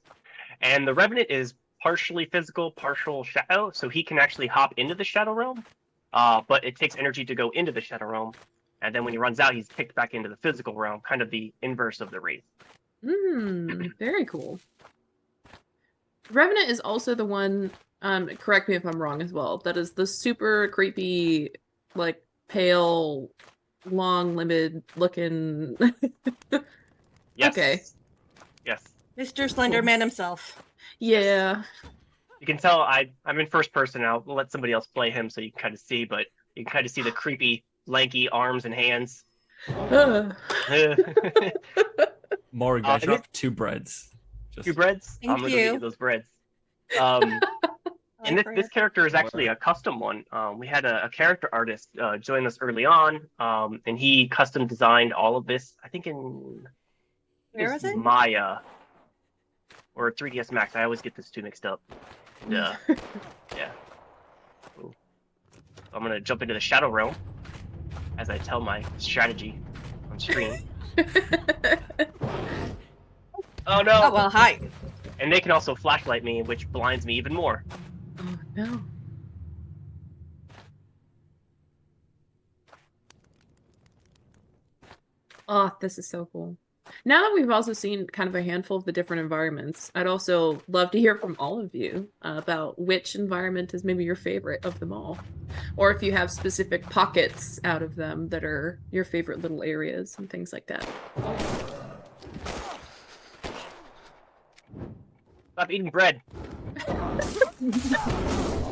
[SPEAKER 7] And the Revenant is partially physical, partial shadow, so he can actually hop into the Shadow Realm, but it takes energy to go into the Shadow Realm, and then when he runs out, he's kicked back into the physical realm, kind of the inverse of the Wraith.
[SPEAKER 6] Very cool. Revenant is also the one, correct me if I'm wrong as well, that is the super creepy, like, pale, long-limbed looking...
[SPEAKER 7] Yes.
[SPEAKER 6] Okay.
[SPEAKER 7] Yes.
[SPEAKER 10] Mr. Slenderman himself.
[SPEAKER 6] Yeah.
[SPEAKER 7] You can tell I'm in first person now. We'll let somebody else play him so you can kind of see, but you can kind of see the creepy, lanky arms and hands.
[SPEAKER 8] Morg, I dropped 2 breads. Just...
[SPEAKER 7] 2 breads?
[SPEAKER 10] Thank
[SPEAKER 7] I'm going to
[SPEAKER 10] you.
[SPEAKER 7] get those breads. And this character is actually a custom one. We had a character artist join us early on, and he custom designed all of this, I think in...
[SPEAKER 10] Where was it?
[SPEAKER 7] Maya. Or 3ds Max. I always get this 2 mixed up. And, yeah. Ooh. I'm going to jump into the Shadow Realm as I tell my strategy on stream. Oh no!
[SPEAKER 10] Oh, well, hi.
[SPEAKER 7] And they can also flashlight me, which blinds me even more.
[SPEAKER 6] Oh, no. Oh, this is so cool. Now that we've also seen kind of a handful of the different environments, I'd also love to hear from all of you about which environment is maybe your favorite of them all. Or if you have specific pockets out of them that are your favorite little areas and things like that.
[SPEAKER 7] Stop eating bread.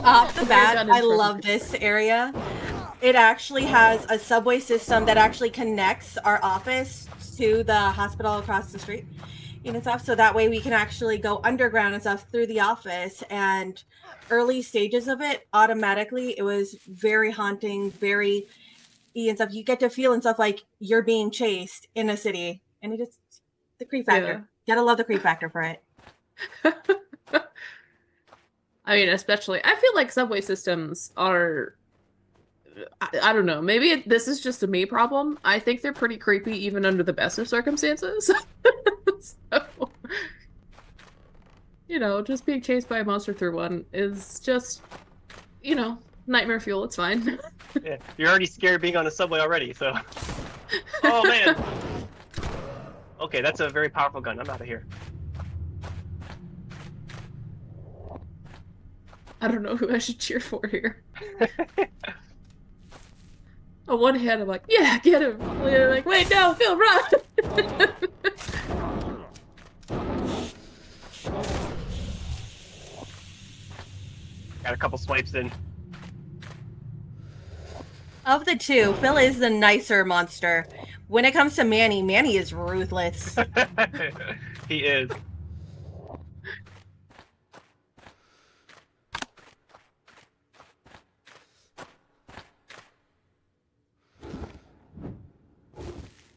[SPEAKER 10] Off the bat,
[SPEAKER 6] done
[SPEAKER 10] I
[SPEAKER 6] in front
[SPEAKER 10] love
[SPEAKER 6] of
[SPEAKER 10] this area. It actually has a subway system that actually connects our office to the hospital across the street and stuff. So that way we can actually go underground and stuff through the office. And early stages of it, automatically, it was very haunting, very and stuff. You get to feel and stuff like you're being chased in a city. And it is the creep factor. Gotta love the creep factor for it.
[SPEAKER 6] I mean, especially, I feel like subway systems are, I don't know, maybe this is just a me problem. I think they're pretty creepy even under the best of circumstances. So, you know, just being chased by a monster through one is just, you know, nightmare fuel. It's fine.
[SPEAKER 7] Yeah, you're already scared being on a subway already, so. Oh man. Okay, that's a very powerful gun. I'm out of here.
[SPEAKER 6] I don't know who I should cheer for here. On one hand, I'm like, yeah, get him. Like, wait, no, Phil, run!
[SPEAKER 7] Got a couple swipes in.
[SPEAKER 10] Of the two, Phil is the nicer monster. When it comes to Manny, Manny is ruthless.
[SPEAKER 7] He is.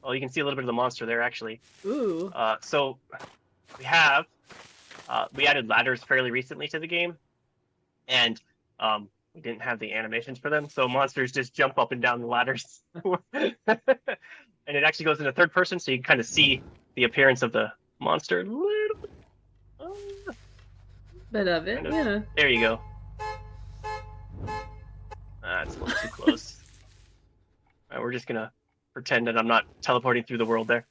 [SPEAKER 7] Well, you can see a little bit of the monster there, actually.
[SPEAKER 6] Ooh.
[SPEAKER 7] So we added ladders fairly recently to the game, and we didn't have the animations for them, so monsters just jump up and down the ladders. And it actually goes into third person, so you can kind of see the appearance of the monster a little bit.
[SPEAKER 6] Bit of it, yeah.
[SPEAKER 7] There you go. That's a little too close. All right, we're just gonna pretend that I'm not teleporting through the world there.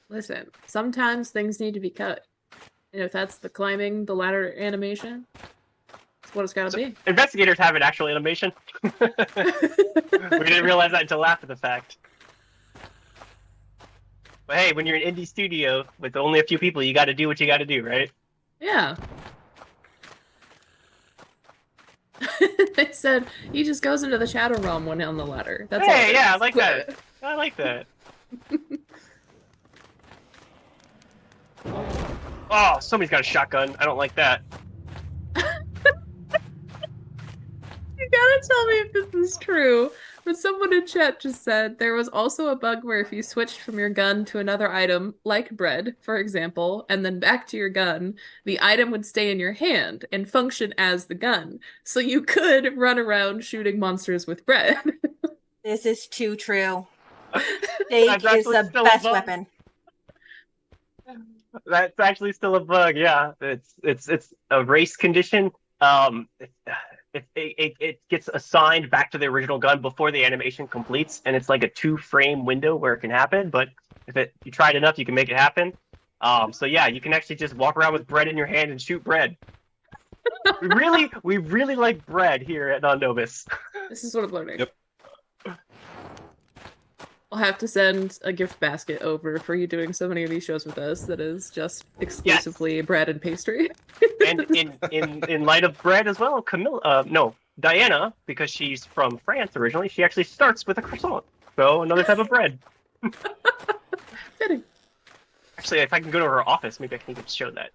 [SPEAKER 6] Listen, sometimes things need to be cut. And if that's the climbing the ladder animation, that's what it's gotta be.
[SPEAKER 7] Investigators have an actual animation. We didn't realize that until after the fact. But hey, when you're an indie studio with only a few people, you gotta do what you gotta do, right?
[SPEAKER 6] Yeah. They said he just goes into the shadow realm when on the ladder. That's
[SPEAKER 7] hey,
[SPEAKER 6] all
[SPEAKER 7] yeah, I like that. I like that. Oh, somebody's got a shotgun. I don't like that.
[SPEAKER 6] You gotta tell me if this is true. But someone in chat just said there was also a bug where if you switched from your gun to another item, like bread, for example, and then back to your gun, the item would stay in your hand and function as the gun. So you could run around shooting monsters with bread.
[SPEAKER 10] This is too true. Steak is the best weapon.
[SPEAKER 7] That's actually still a bug. Yeah, it's a race condition. It gets assigned back to the original gun before the animation completes, and it's like a 2-frame window where it can happen. But if you try it enough, you can make it happen. So yeah, you can actually just walk around with bread in your hand and shoot bread. we really like bread here at NonNobis.
[SPEAKER 6] This is what I'm learning.
[SPEAKER 9] Yep.
[SPEAKER 6] I'll have to send a gift basket over for you doing so many of these shows with us that is just exclusively bread and pastry.
[SPEAKER 7] And in light of bread as well, Diana, because she's from France originally, she actually starts with a croissant. So another type of bread.
[SPEAKER 6] Fitting.
[SPEAKER 7] Actually, if I can go to her office, maybe I can even show that.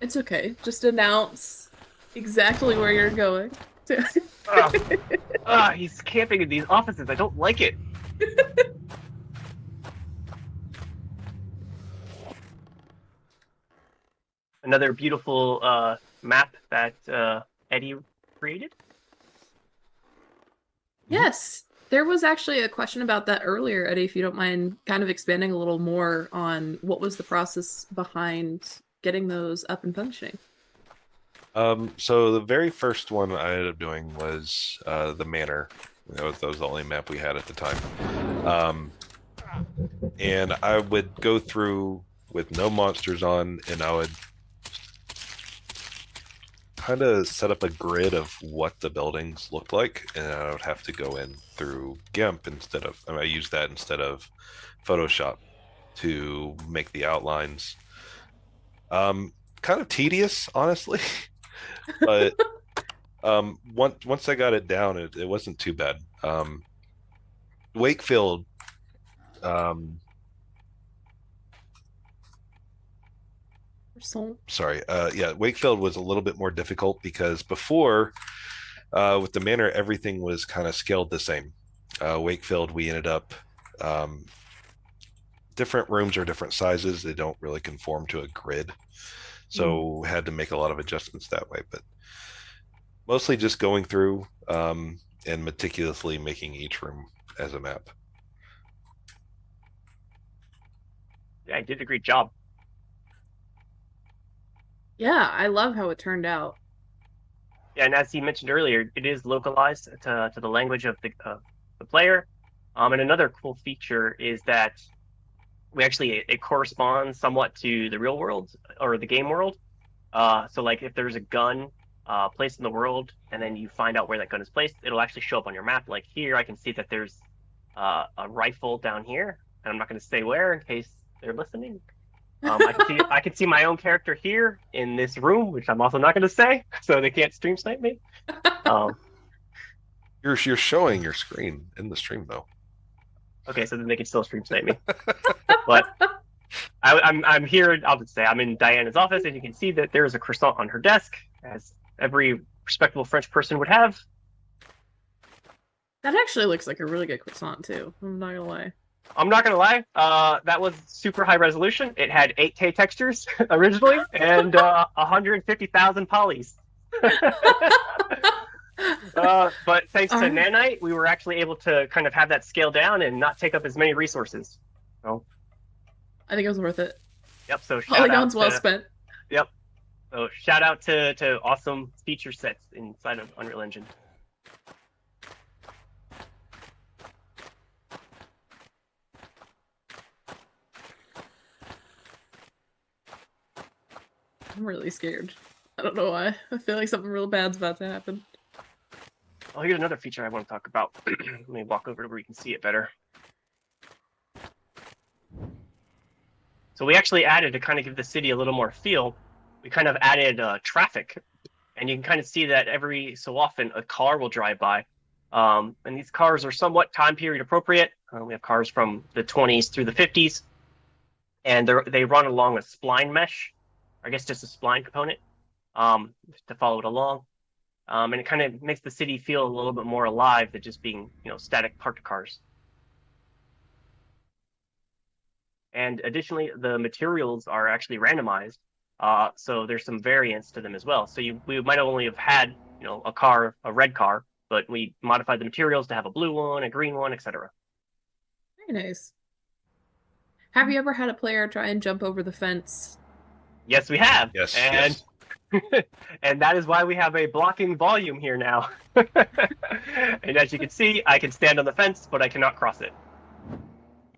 [SPEAKER 6] It's okay. Just announce exactly where you're going.
[SPEAKER 7] He's camping in these offices. I don't like it. Another beautiful map that Eddie created.
[SPEAKER 6] Yes. There was actually a question about that earlier, Eddie, if you don't mind kind of expanding a little more on what was the process behind getting those up and functioning.
[SPEAKER 9] So the very first one I ended up doing was the Manor. That was the only map we had at the time. And I would go through with no monsters on, and I would kind of set up a grid of what the buildings looked like, and I would have to go in through GIMP instead of, I use that instead of Photoshop to make the outlines. Kind of tedious, honestly, but once I got it down, it wasn't too bad. Wakefield, sorry, yeah, Wakefield was a little bit more difficult because before, with the manor, everything was kind of scaled the same. Wakefield, we ended up, different rooms are different sizes. They don't really conform to a grid. So had to make a lot of adjustments that way, but mostly just going through and meticulously making each room as a map.
[SPEAKER 7] Yeah, I did a great job.
[SPEAKER 6] Yeah, I love how it turned out.
[SPEAKER 7] Yeah, and as he mentioned earlier, it is localized to the language of the player. And another cool feature is that it corresponds somewhat to the real world or the game world. So like if there's a gun placed in the world and then you find out where that gun is placed, it'll actually show up on your map. Like here, I can see that there's a rifle down here, and I'm not going to say where in case they're listening. I can see my own character here in this room, which I'm also not going to say, so they can't stream snipe me.
[SPEAKER 9] You're showing your screen in the stream though.
[SPEAKER 7] Okay, so then they can still stream snipe me. But I'm here. I'll just say I'm in Diana's office, and you can see that there is a croissant on her desk, as every respectable French person would have.
[SPEAKER 6] That actually looks like a really good croissant too. I'm not gonna lie.
[SPEAKER 7] I'm not gonna lie. That was super high resolution. It had 8K textures originally, and 150,000 polys. But thanks to Nanite, we were actually able to kind of have that scale down and not take up as many resources. So
[SPEAKER 6] I think it was worth it.
[SPEAKER 7] Yep. So
[SPEAKER 6] polygons well spent.
[SPEAKER 7] Yep. So shout out to awesome feature sets inside of Unreal Engine.
[SPEAKER 6] I'm really scared. I don't know why. I feel like something real bad's about to happen.
[SPEAKER 7] Oh, here's another feature I want to talk about. Let me walk over to where you can see it better. So we actually added, to kind of give the city a little more feel, we kind of added traffic. And you can kind of see that every so often a car will drive by. And these cars are somewhat time period appropriate. We have cars from the 20s through the 50s. And they run along a spline mesh. I guess just a spline component to follow it along. And it kind of makes the city feel a little bit more alive than just being, static parked cars. And additionally, the materials are actually randomized. So there's some variance to them as well. So we might only have had, a red car, but we modified the materials to have a blue one, a green one, etc.
[SPEAKER 6] Very nice. Have you ever had a player try and jump over the fence?
[SPEAKER 7] Yes, we have.
[SPEAKER 9] Yes.
[SPEAKER 7] And and that is why we have a blocking volume here now. And as you can see, I can stand on the fence, but I cannot cross it.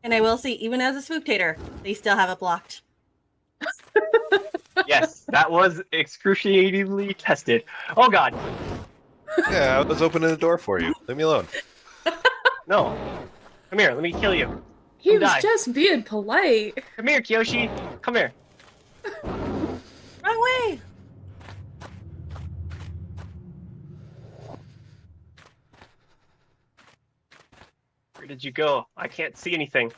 [SPEAKER 10] And I will say, even as a Spooktator, they still have it blocked.
[SPEAKER 7] Yes, that was excruciatingly tested. Oh God.
[SPEAKER 9] Yeah, I was opening the door for you. Leave me alone.
[SPEAKER 7] No. Come here, let me kill you.
[SPEAKER 6] He was just being polite.
[SPEAKER 7] Come here, Kiyoshi. Come here.
[SPEAKER 10] Wrong way.
[SPEAKER 7] Where did you go? I can't see anything.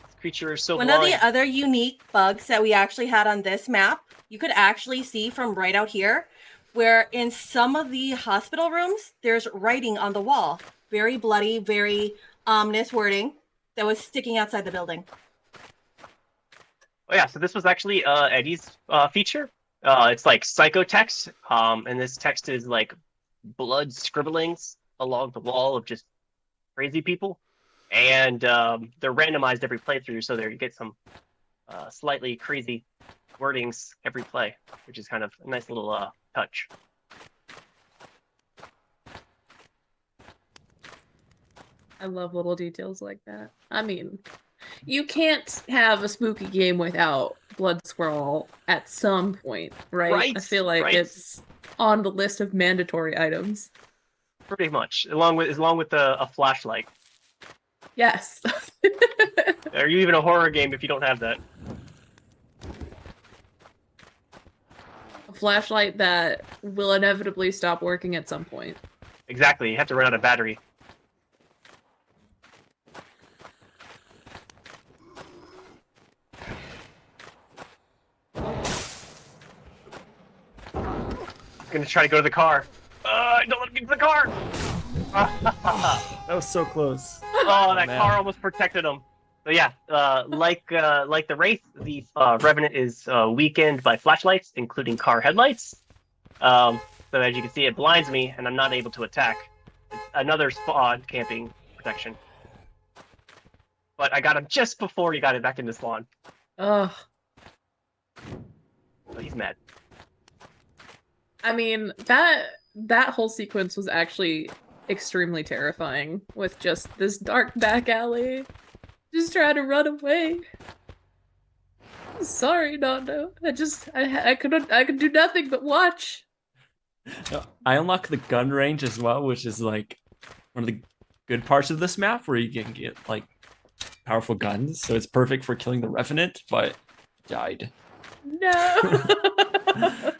[SPEAKER 7] This creature is so
[SPEAKER 10] One
[SPEAKER 7] blind.
[SPEAKER 10] of the other unique bugs that we actually had on this map, you could actually see from right out here, where in some of the hospital rooms, there's writing on the wall. Very bloody, very ominous wording that was sticking outside the building.
[SPEAKER 7] Oh yeah, so this was actually Eddie's feature. It's like psychotext, and this text is like blood scribblings along the wall of just crazy people, and they're randomized every playthrough, so there you get some slightly crazy wordings every play, which is kind of a nice little touch.
[SPEAKER 6] I love little details like that. I mean, you can't have a spooky game without blood scroll at some point, right?
[SPEAKER 7] Right,
[SPEAKER 6] I feel like
[SPEAKER 7] right.
[SPEAKER 6] it's on the list of mandatory items.
[SPEAKER 7] Pretty much, along with a flashlight.
[SPEAKER 6] Yes.
[SPEAKER 7] Are you even a horror game if you don't have that?
[SPEAKER 6] A flashlight that will inevitably stop working at some point.
[SPEAKER 7] Exactly. You have to run out of battery. Gonna try to go to the car. Don't let me get to the car.
[SPEAKER 8] That was so close.
[SPEAKER 7] Oh, that
[SPEAKER 8] man.
[SPEAKER 7] car almost protected him. But yeah, like the Wraith, the Revenant is weakened by flashlights, including car headlights. So as you can see, it blinds me, and I'm not able to attack. It's another spawn camping protection. But I got him just before he got it back into spawn.
[SPEAKER 6] Ugh.
[SPEAKER 7] So he's mad.
[SPEAKER 6] I mean, that whole sequence was actually extremely terrifying, with just this dark back alley. Just trying to run away. Sorry, Nando. I could do nothing but watch.
[SPEAKER 8] I unlock the gun range as well, which is like one of the good parts of this map where you can get like powerful guns. So it's perfect for killing the Revenant, but died.
[SPEAKER 6] No.
[SPEAKER 7] I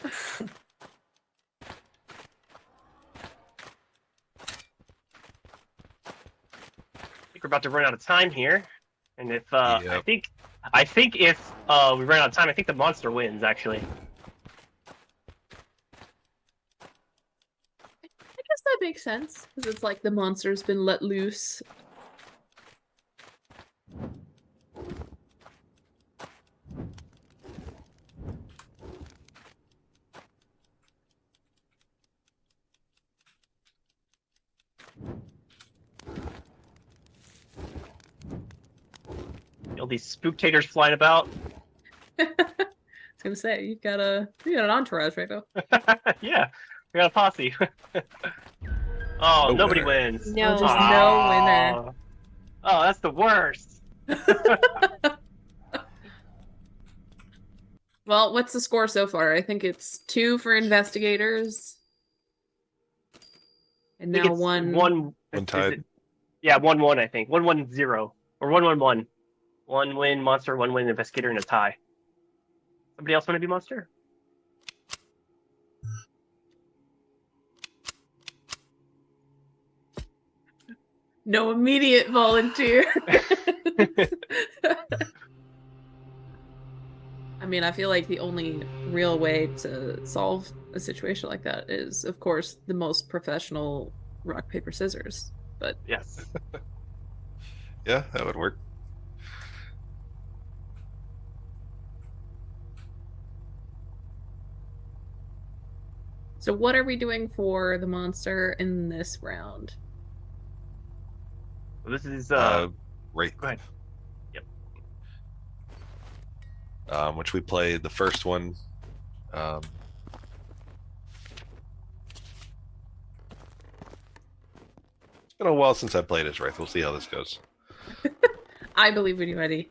[SPEAKER 7] think we're about to run out of time here. And if
[SPEAKER 9] Yep.
[SPEAKER 7] I think if we run out of time, I think the monster wins actually.
[SPEAKER 6] I guess that makes sense, because it's like the monster's been let loose.
[SPEAKER 7] All these spooktators flying about.
[SPEAKER 6] I was gonna say, you got an entourage right now.
[SPEAKER 7] Yeah, we got a posse. Oh,
[SPEAKER 9] No
[SPEAKER 7] nobody
[SPEAKER 9] winner.
[SPEAKER 7] wins.
[SPEAKER 10] No.
[SPEAKER 6] Just no winner.
[SPEAKER 7] Oh, that's the worst.
[SPEAKER 6] Well, what's the score so far? I think it's 2 for investigators. And
[SPEAKER 7] I think
[SPEAKER 6] now
[SPEAKER 7] it's
[SPEAKER 6] one.
[SPEAKER 9] One
[SPEAKER 7] is
[SPEAKER 9] tied.
[SPEAKER 7] it- Yeah, 1-1, I think. 1-1-0. Or 1-1-1. 1 win monster, 1 win investigator, and a tie. Somebody else want to be monster?
[SPEAKER 6] No immediate volunteer. I mean, I feel like the only real way to solve a situation like that is, of course, the most professional rock, paper, scissors. But
[SPEAKER 7] Yes.
[SPEAKER 9] Yeah, that would work.
[SPEAKER 6] so what are we doing for the monster in this round?
[SPEAKER 7] This is
[SPEAKER 9] Wraith.
[SPEAKER 7] Go ahead. Yep.
[SPEAKER 9] Which we played the first one. It's been a while since I played as Wraith. We'll see how this goes.
[SPEAKER 6] I believe in you, Eddie.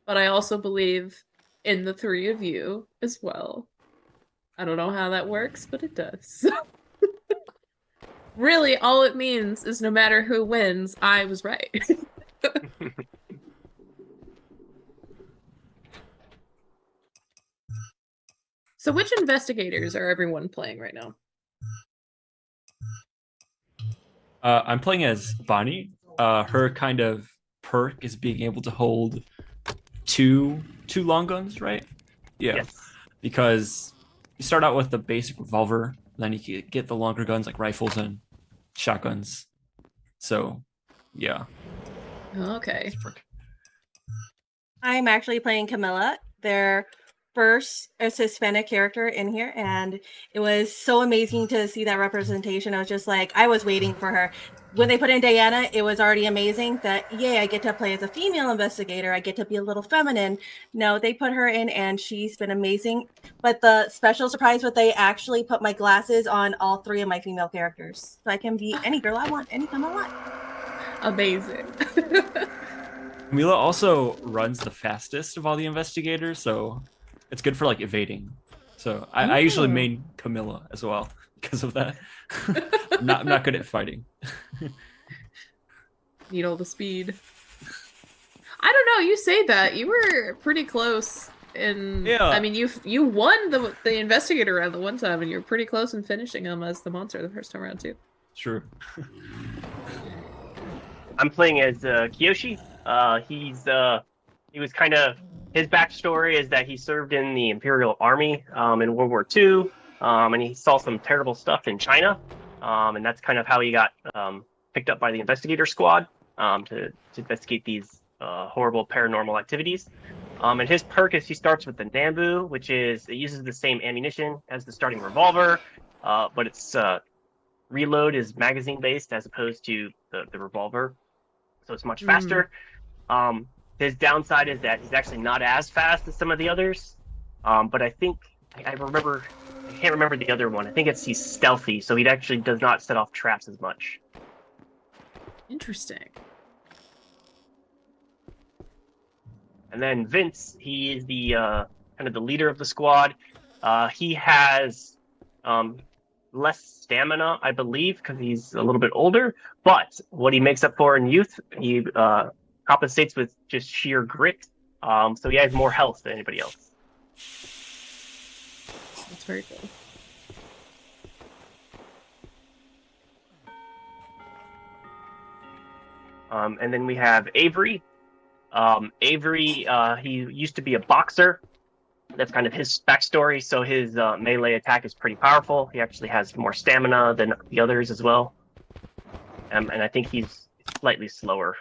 [SPEAKER 6] But I also believe in the 3 of you as well. I don't know how that works, but it does. Really, all it means is no matter who wins, I was right. So which investigators are everyone playing right now?
[SPEAKER 8] I'm playing as Bonnie. Her kind of perk is being able to hold two long guns, right? Yeah.
[SPEAKER 7] Yes.
[SPEAKER 8] Because you start out with the basic revolver, then you can get the longer guns like rifles and shotguns. So, yeah.
[SPEAKER 6] Okay.
[SPEAKER 10] I'm actually playing Camilla, their first Hispanic character in here, and it was so amazing to see that representation. I was just like, I was waiting for her. When they put in Diana, it was already amazing that, yay, I get to play as a female investigator. I get to be a little feminine. No, they put her in, and she's been amazing. But the special surprise was they actually put my glasses on all 3 of my female characters. So I can be any girl I want, anytime I want.
[SPEAKER 6] Amazing.
[SPEAKER 8] Camila also runs the fastest of all the investigators, so it's good for like evading. So I usually main Camilla as well because of that. I'm not good at fighting.
[SPEAKER 6] Need all the speed. I don't know. You say that you were pretty close. I mean, you won the investigator round the one time, and you were pretty close in finishing him as the monster the first time around too.
[SPEAKER 8] True.
[SPEAKER 7] I'm playing as Kiyoshi. He was kind of, his backstory is that he served in the Imperial Army in World War II, and he saw some terrible stuff in China, and that's kind of how he got picked up by the investigator squad to investigate these horrible paranormal activities. And his perk is he starts with the Nambu, which is, it uses the same ammunition as the starting revolver, but its reload is magazine based as opposed to the revolver, so it's much faster. His downside is that he's actually not as fast as some of the others, but I think I can't remember the other one. I think he's stealthy, so he actually does not set off traps as much.
[SPEAKER 6] Interesting.
[SPEAKER 7] And then Vince, he is the kind of the leader of the squad. He has less stamina, I believe, because he's a little bit older. But what he makes up for in youth, he compensates with just sheer grit. So he has more health than anybody else.
[SPEAKER 6] That's very cool.
[SPEAKER 7] And then we have Avery. Avery, he used to be a boxer. That's kind of his backstory. So his melee attack is pretty powerful. He actually has more stamina than the others as well. And I think he's slightly slower.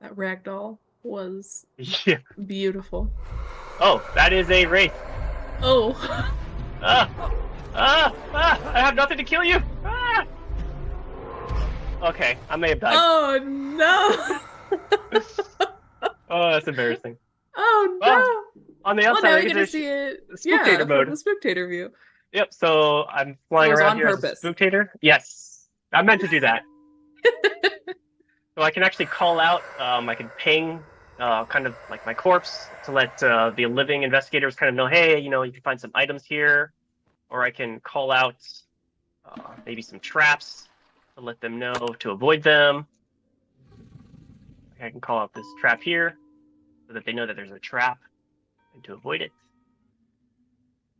[SPEAKER 6] That ragdoll was
[SPEAKER 7] Yeah.
[SPEAKER 6] beautiful.
[SPEAKER 7] Oh, that is a Wraith.
[SPEAKER 6] Oh.
[SPEAKER 7] I have nothing to kill you. Ah! Okay, I may have died.
[SPEAKER 6] Oh no.
[SPEAKER 7] Oh, that's embarrassing.
[SPEAKER 6] Oh no.
[SPEAKER 7] Well, on the outside,
[SPEAKER 6] now
[SPEAKER 7] I
[SPEAKER 6] we
[SPEAKER 7] get
[SPEAKER 6] get to see it.
[SPEAKER 7] Spooktator
[SPEAKER 6] Yeah,
[SPEAKER 7] mode.
[SPEAKER 6] from the Spooktator view.
[SPEAKER 7] Yep. So I'm flying
[SPEAKER 6] It was
[SPEAKER 7] around
[SPEAKER 6] on
[SPEAKER 7] here
[SPEAKER 6] purpose.
[SPEAKER 7] as a Spooktator. Yes, I meant to do that. So I can actually call out. I can ping, kind of like my corpse to let the living investigators kind of know, hey, you can find some items here, or I can call out maybe some traps to let them know to avoid them. I can call out this trap here so that they know that there's a trap and to avoid it.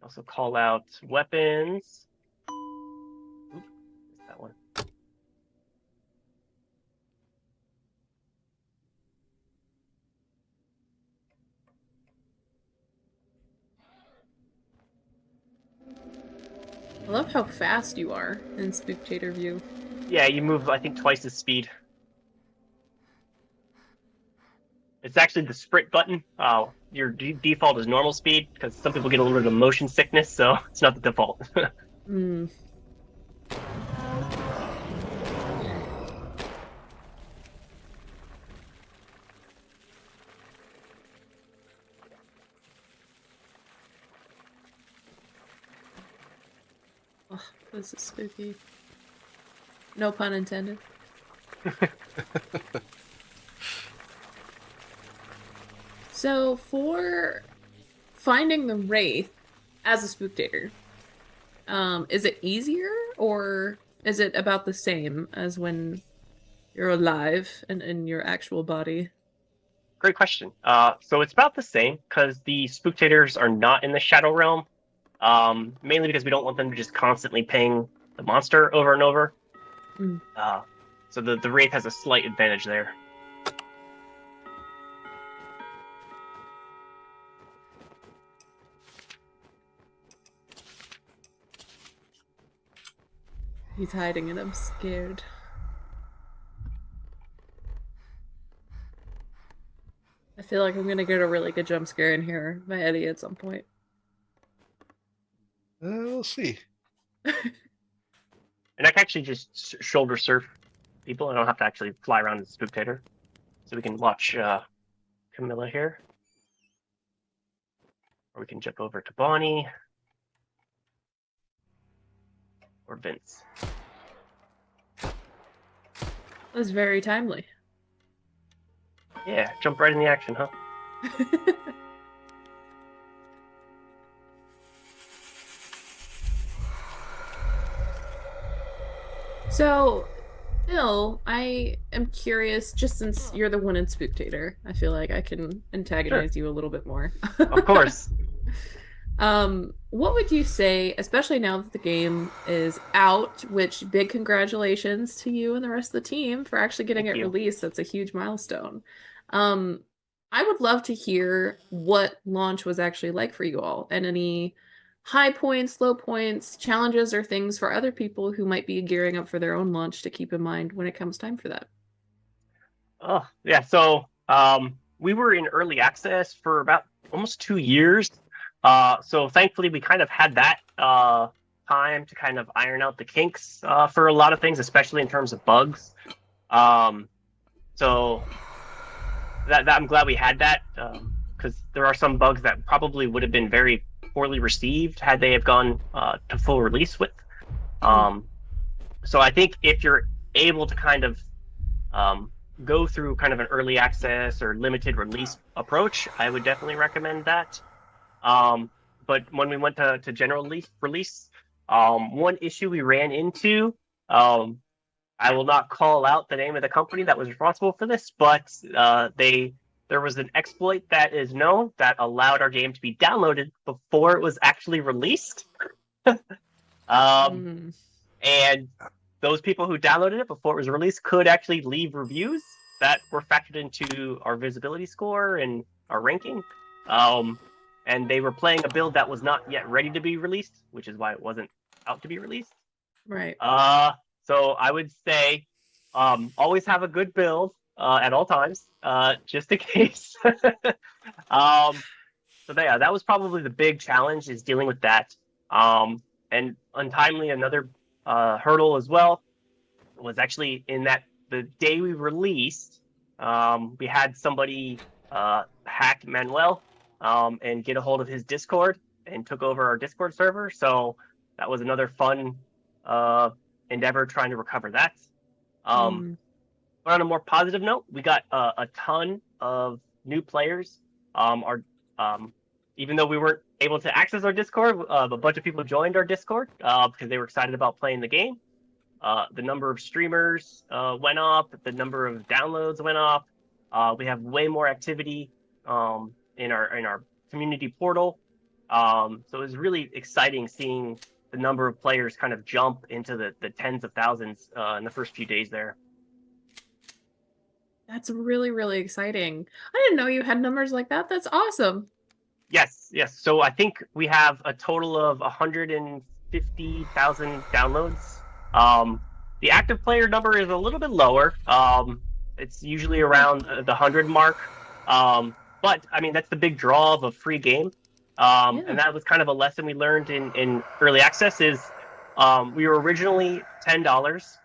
[SPEAKER 7] Also call out weapons. Oop, missed that one.
[SPEAKER 6] I love how fast you are in Spooktator view.
[SPEAKER 7] Yeah, you move, I think, twice the speed. It's actually the sprint button. Your default is normal speed, because some people get a little bit of motion sickness, so it's not the default.
[SPEAKER 6] Mm. Oh, this is spooky. No pun intended. So for finding the Wraith as a Spooktator, is it easier or is it about the same as when you're alive and in your actual body?
[SPEAKER 7] Great question. So it's about the same, because the Spooktators are not in the Shadow Realm, mainly because we don't want them to just constantly ping the monster over and over.
[SPEAKER 6] Mm.
[SPEAKER 7] So the Wraith has a slight advantage there.
[SPEAKER 6] He's hiding and I'm scared. I feel like I'm gonna get a really good jump scare in here, my Eddie, at some point.
[SPEAKER 9] We'll see.
[SPEAKER 7] And I can actually just shoulder surf people. I don't have to actually fly around as a Spooktator. So we can watch Camilla here. Or we can jump over to Bonnie. Or Vince.
[SPEAKER 6] That was very timely.
[SPEAKER 7] Yeah, jump right in the action, huh?
[SPEAKER 6] So, Bill, I am curious, just since you're the one in Spooktator, I feel like I can antagonize you a little bit more.
[SPEAKER 7] Of course.
[SPEAKER 6] What would you say, especially now that the game is out, which big congratulations to you and the rest of the team for actually getting
[SPEAKER 7] Thank
[SPEAKER 6] it
[SPEAKER 7] you.
[SPEAKER 6] released. That's a huge milestone. I would love to hear what launch was actually like for you all and any high points, low points, challenges, or things for other people who might be gearing up for their own launch to keep in mind when it comes time for that.
[SPEAKER 7] Oh, yeah. So we were in early access for about almost 2 years. So thankfully, we kind of had that time to kind of iron out the kinks for a lot of things, especially in terms of bugs. So that I'm glad we had that because there are some bugs that probably would have been very poorly received had they have gone to full release with. So I think if you're able to kind of go through kind of an early access or limited release approach, I would definitely recommend that. But when we went to general release, one issue we ran into, I will not call out the name of the company that was responsible for this, but there was an exploit that is known that allowed our game to be downloaded before it was actually released. And those people who downloaded it before it was released could actually leave reviews that were factored into our visibility score and our ranking. And they were playing a build that was not yet ready to be released, which is why it wasn't out to be released.
[SPEAKER 6] Right.
[SPEAKER 7] So I would say always have a good build at all times, just in case. So yeah, that was probably the big challenge, is dealing with that. And untimely, another hurdle as well was actually in that the day we released, we had somebody hack Manuel and get a hold of his Discord and took over our Discord server. So that was another fun endeavor trying to recover that. But on a more positive note, we got a ton of new players. Even though we weren't able to access our Discord, a bunch of people joined our Discord because they were excited about playing the game. The number of streamers went up. The number of downloads went up. We have way more activity in our community portal. So it was really exciting seeing the number of players kind of jump into the tens of thousands in the first few days there.
[SPEAKER 6] That's really, really exciting. I didn't know you had numbers like that. That's awesome.
[SPEAKER 7] Yes. So I think we have a total of 150,000 downloads. The active player number is a little bit lower. It's usually around the 100 mark. But I mean, that's the big draw of a free game. And that was kind of a lesson we learned in early access is we were originally $10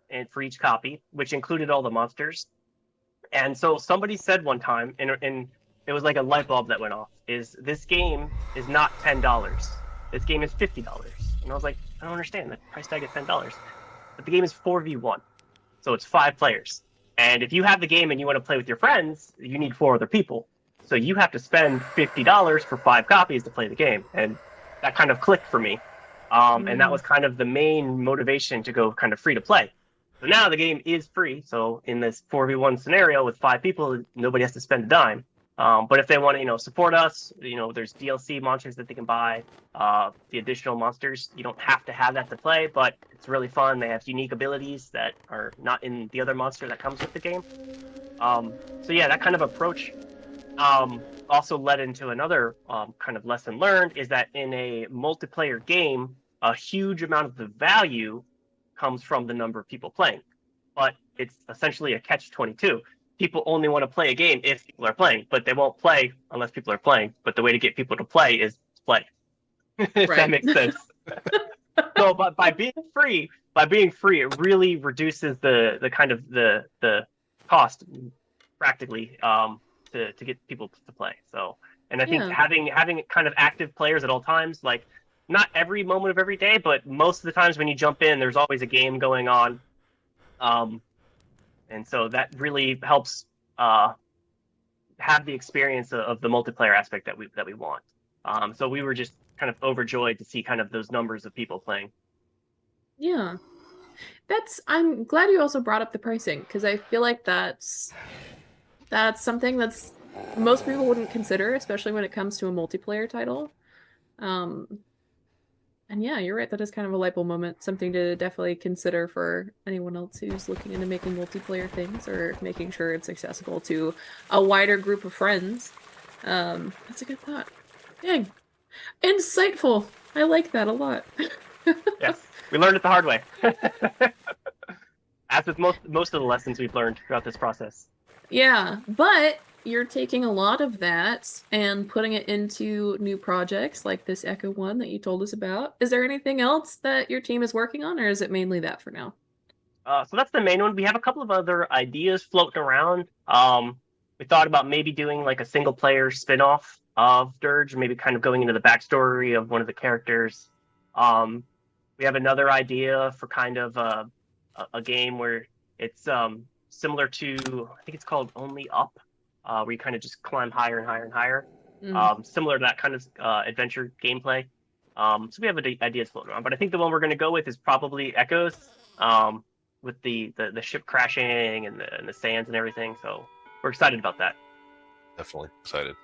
[SPEAKER 7] and for each copy, which included all the monsters. And so somebody said one time, and it was like a light bulb that went off, is this game is not $10. This game is $50. And I was like, I don't understand. The price tag is $10. But the game is 4v1. So it's 5 players. And if you have the game and you want to play with your friends, you need 4 other people. So you have to spend $50 for 5 copies to play the game. And that kind of clicked for me. And that was kind of the main motivation to go kind of free to play. So now the game is free. So in this 4v1 scenario with 5 people, nobody has to spend a dime. But if they want to, support us, there's DLC monsters that they can buy. The additional monsters, you don't have to have that to play, but it's really fun. They have unique abilities that are not in the other monster that comes with the game. So yeah, that kind of approach also led into another kind of lesson learned, is that in a multiplayer game, a huge amount of the value comes from the number of people playing. But it's essentially a catch-22. People only want to play a game if people are playing, but they won't play unless people are playing. But the way to get people to play is to play. If that makes sense. So, but by being free, it really reduces the kind of the cost practically to get people to play. So, And I think
[SPEAKER 6] Yeah.
[SPEAKER 7] having kind of active players at all times, like not every moment of every day, but most of the times when you jump in, there's always a game going on. And so that really helps have the experience of the multiplayer aspect that we want. So we were just kind of overjoyed to see kind of those numbers of people playing.
[SPEAKER 6] Yeah. I'm glad you also brought up the pricing, because I feel like that's something that's most people wouldn't consider, especially when it comes to a multiplayer title. And yeah, you're right, that is kind of a light bulb moment, something to definitely consider for anyone else who's looking into making multiplayer things or making sure it's accessible to a wider group of friends. That's a good thought. Dang. Insightful. I like that a lot.
[SPEAKER 7] Yes, we learned it the hard way. As with most of the lessons we've learned throughout this process.
[SPEAKER 6] Yeah, but you're taking a lot of that and putting it into new projects like this Echo one that you told us about. Is there anything else that your team is working on, or is it mainly that for now?
[SPEAKER 7] So that's the main one. We have a couple of other ideas floating around. We thought about maybe doing like a single player spin-off of Dirge, maybe kind of going into the backstory of one of the characters. We have another idea for kind of a game where it's similar to, I think it's called Only Up, where you kind of just climb higher and higher and higher. Similar to that kind of adventure gameplay. So we have ideas floating around, but I think the one we're going to go with is probably Echoes, with the ship crashing and the sands and everything. So we're excited about that.
[SPEAKER 9] Definitely excited.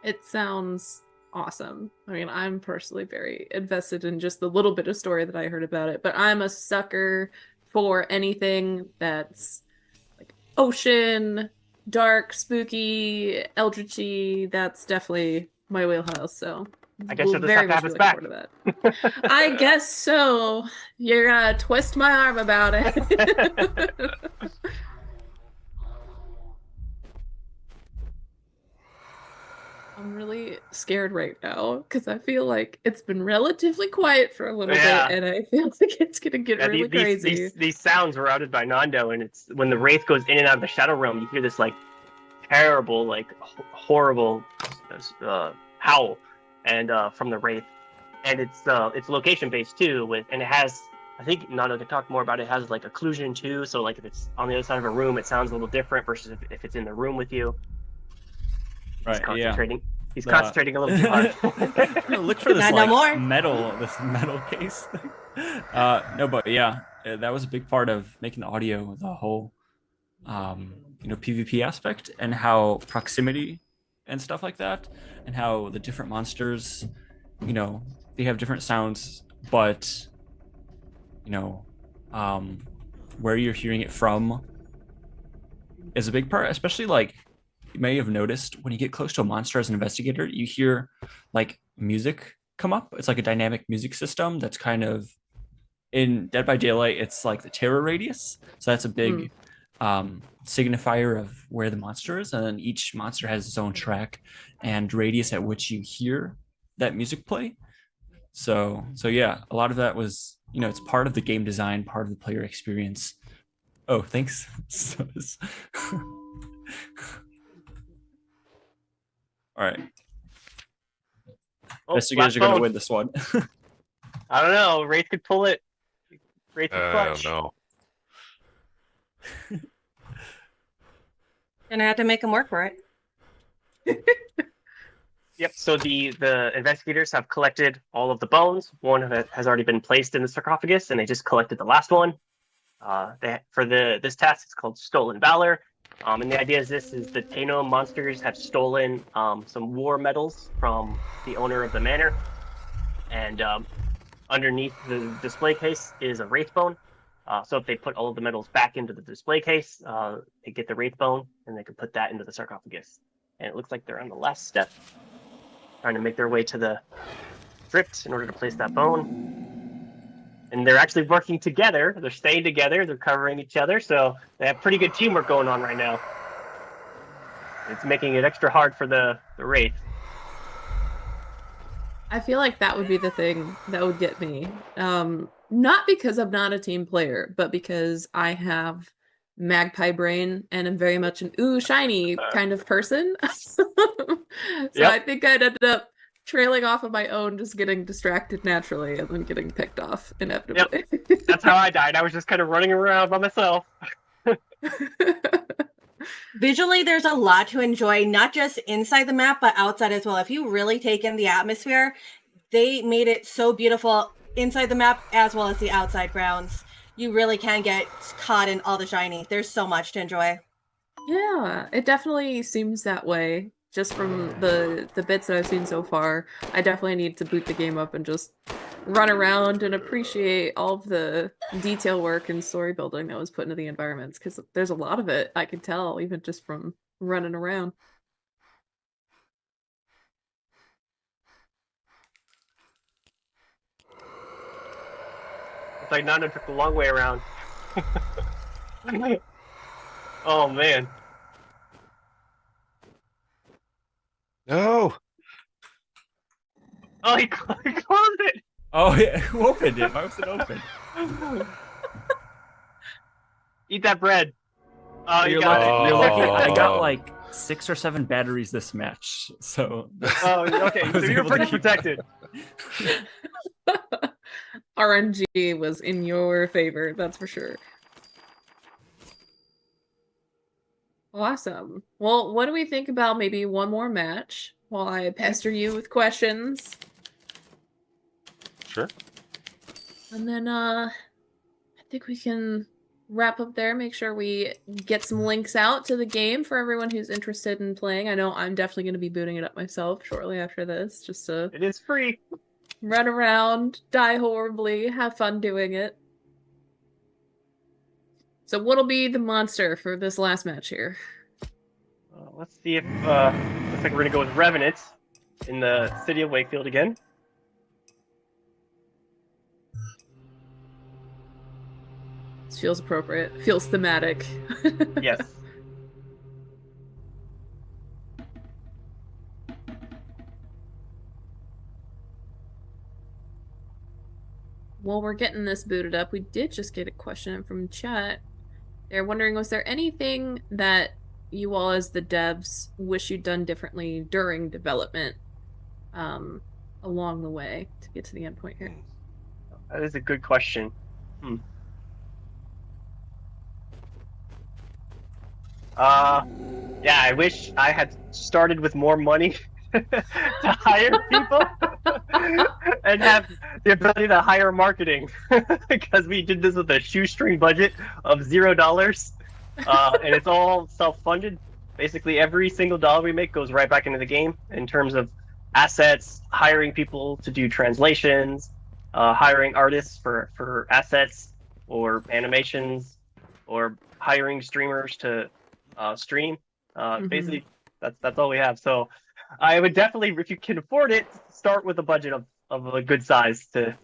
[SPEAKER 6] It sounds awesome. I mean, I'm personally very invested in just the little bit of story that I heard about it, but I'm a sucker for anything that's like ocean, dark, spooky, eldritchy. That's definitely my wheelhouse. So
[SPEAKER 7] I guess you'll just have to have us back.
[SPEAKER 6] I guess so. You're gonna twist my arm about it. I'm really scared right now because I feel like it's been relatively quiet for a little bit, and I feel like it's gonna get really crazy.
[SPEAKER 7] These sounds were outed by Nando, and it's when the Wraith goes in and out of the Shadow Realm, you hear this like terrible, like horrible howl, and from the Wraith, and it's location based too, and it has, I think Nando can talk more about it. It has like occlusion too, so like if it's on the other side of a room, it sounds a little different versus if it's in the room with you.
[SPEAKER 8] Right.
[SPEAKER 7] Concentrating. Yeah. He's concentrating a little too hard.
[SPEAKER 8] Look for this metal case thing. No, but yeah, that was a big part of making the audio, the whole, PvP aspect, and how proximity and stuff like that, and how the different monsters, they have different sounds, but where you're hearing it from is a big part, especially like. You may have noticed when you get close to a monster as an investigator, you hear like music come up. It's like a dynamic music system that's kind of in Dead by Daylight. It's like the terror radius. So that's a big signifier of where the monster is. And then each monster has its own track and radius at which you hear that music play. So yeah, a lot of that was, it's part of the game design, part of the player experience. Oh, thanks. All right. Investigators are going to win this one.
[SPEAKER 7] I don't know. Wraith could pull it. Wraith is clutch.
[SPEAKER 9] I don't know.
[SPEAKER 10] Gonna have to make him work for it.
[SPEAKER 7] Yep. So the investigators have collected all of the bones. One of it has already been placed in the sarcophagus, and they just collected the last one. For this task, it's called Stolen Valor. And the idea is the Tano monsters have stolen some war medals from the owner of the manor, and underneath the display case is a wraith bone. So if they put all of the medals back into the display case, they get the wraith bone, and they can put that into the sarcophagus. And it looks like they're on the last step, trying to make their way to the crypt in order to place that bone. And they're actually working together. They're staying together. They're covering each other. So they have pretty good teamwork going on right now. It's making it extra hard for the Wraith.
[SPEAKER 6] I feel like that would be the thing that would get me. Not because I'm not a team player, but because I have magpie brain and am very much an ooh shiny kind of person. So I think I'd ended up trailing off of my own, just getting distracted naturally and then getting picked off inevitably.
[SPEAKER 7] Yep. That's how I died. I was just kind of running around by myself.
[SPEAKER 10] Visually, there's a lot to enjoy, not just inside the map, but outside as well. If you really take in the atmosphere, they made it so beautiful inside the map as well as the outside grounds. You really can get caught in all the shiny. There's so much to enjoy.
[SPEAKER 6] Yeah, it definitely seems that way. Just from the bits that I've seen so far, I definitely need to boot the game up and just run around and appreciate all of the detail work and story building that was put into the environments, because there's a lot of it, I can tell, even just from running around.
[SPEAKER 7] It's like Nando took the long way around. Oh man.
[SPEAKER 9] No.
[SPEAKER 7] Oh, he closed it.
[SPEAKER 8] Oh yeah, who opened it? Why was it open?
[SPEAKER 7] Eat that bread. Oh,
[SPEAKER 8] You're
[SPEAKER 7] got
[SPEAKER 8] lucky.
[SPEAKER 7] it.
[SPEAKER 8] You're lucky. I got like 6 or 7 batteries this match, so.
[SPEAKER 7] Oh, okay. So you're pretty protected.
[SPEAKER 6] RNG was in your favor, that's for sure. Awesome. Well, what do we think about maybe one more match while I pester you with questions?
[SPEAKER 9] Sure.
[SPEAKER 6] And then I think we can wrap up there, make sure we get some links out to the game for everyone who's interested in playing. I know I'm definitely going to be booting it up myself shortly after this, just to
[SPEAKER 7] It is free.
[SPEAKER 6] run around, die horribly, have fun doing it. So what'll be the monster for this last match here?
[SPEAKER 7] Let's see if looks like we're gonna go with Revenant in the city of Wakefield again.
[SPEAKER 6] This feels appropriate. Feels thematic.
[SPEAKER 7] Yes.
[SPEAKER 6] While we're getting this booted up, we did just get a question from chat. They're wondering, was there anything that you all as the devs wish you'd done differently during development along the way to get to the end point here?
[SPEAKER 7] That is a good question. Yeah, I wish I had started with more money to hire people and have the ability to hire marketing, because we did this with a shoestring budget of $0, and it's all self-funded. Basically, every single dollar we make goes right back into the game in terms of assets, hiring people to do translations, hiring artists for assets or animations, or hiring streamers to stream. Basically, that's all we have. So I would definitely, if you can afford it, start with a budget of a good size to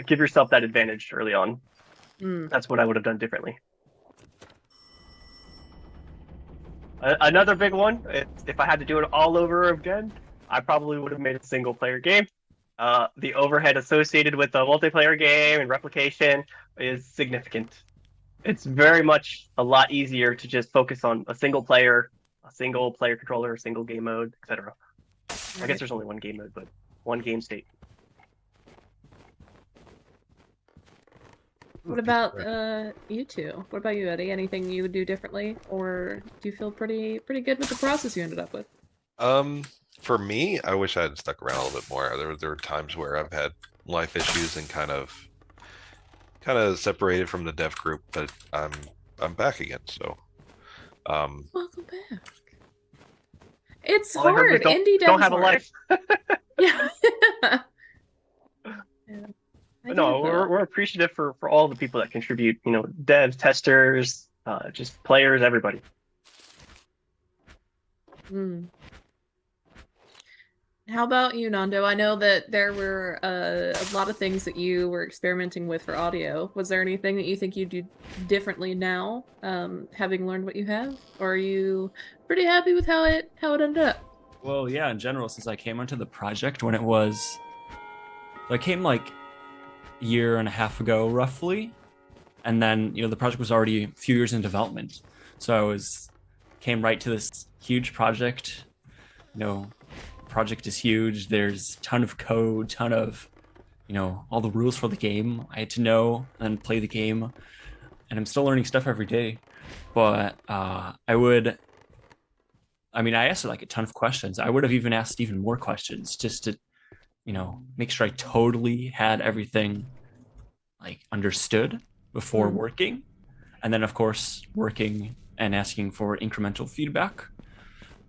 [SPEAKER 7] give yourself that advantage early on. That's what I would have done differently. Another big one, if I had to do it all over again, I probably would have made a single player game. The overhead associated with a multiplayer game and replication is significant. It's very much a lot easier to just focus on a single player controller, a single game mode, etc. I guess there's only one game mode, but one game state.
[SPEAKER 6] What about you two? What about you, Eddie? Anything you would do differently, or do you feel pretty good with the process you ended up with?
[SPEAKER 9] For me, I wish I had stuck around a little bit more. There were times where I've had life issues and kind of separated from the dev group, but I'm back again. So,
[SPEAKER 6] welcome back. It's
[SPEAKER 7] All I heard
[SPEAKER 6] hard.
[SPEAKER 7] was
[SPEAKER 6] Indie devs
[SPEAKER 7] don't have a
[SPEAKER 6] hard.
[SPEAKER 7] life.
[SPEAKER 6] Yeah.
[SPEAKER 7] But no, we're appreciative for all the people that contribute. You know, devs, testers, just players, everybody.
[SPEAKER 6] How about you, Nando? I know that there were a lot of things that you were experimenting with for audio. Was there anything that you think you'd do differently now, having learned what you have? Or are you pretty happy with how it ended up?
[SPEAKER 8] Well, yeah, in general, since I came onto the project when it was... I came like a year and a half ago, roughly. And then, the project was already a few years in development. So came right to this huge project. Project is huge. There's a ton of code, ton of, all the rules for the game I had to know and play the game. And I'm still learning stuff every day. But I asked like a ton of questions. I would have even asked even more questions just to, make sure I totally had everything like understood before working. And then of course, working and asking for incremental feedback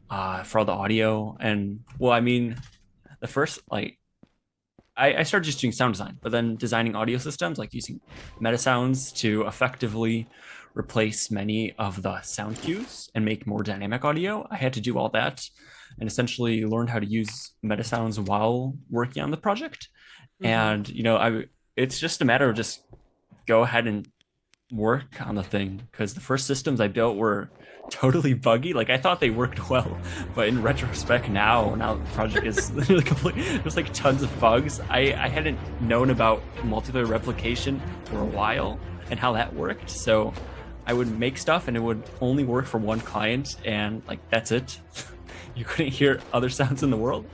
[SPEAKER 8] for all the audio. And the first, I started just doing sound design, but then designing audio systems, like using meta sounds to effectively replace many of the sound cues and make more dynamic audio. I had to do all that and essentially learn how to use meta sounds while working on the project. And, it's just a matter of just go ahead and work on the thing, because the first systems I built were totally buggy. Like I thought they worked well, but in retrospect now the project is literally complete. There's like tons of bugs. I hadn't known about multiplayer replication for a while and how that worked. So I would make stuff and it would only work for one client, and like that's it. You couldn't hear other sounds in the world.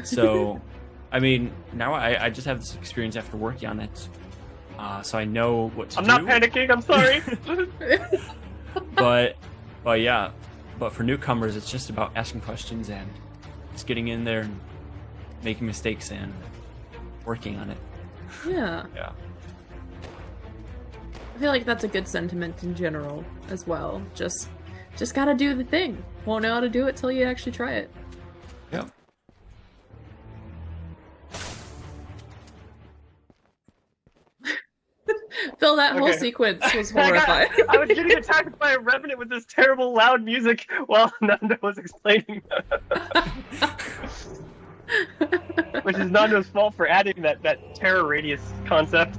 [SPEAKER 8] So now I just have this experience after working on it. So I know what to do.
[SPEAKER 7] I'm not panicking, I'm sorry.
[SPEAKER 8] But for newcomers, it's just about asking questions and just getting in there and making mistakes and working on it.
[SPEAKER 6] Yeah.
[SPEAKER 8] Yeah.
[SPEAKER 6] I feel like that's a good sentiment in general as well. Just gotta do the thing. Won't know how to do it till you actually try it.
[SPEAKER 8] Yeah.
[SPEAKER 6] Phil, that whole sequence was horrifying.
[SPEAKER 7] I was getting attacked by a Revenant with this terrible loud music while Nando was explaining. Which is Nando's fault for adding that terror radius concept.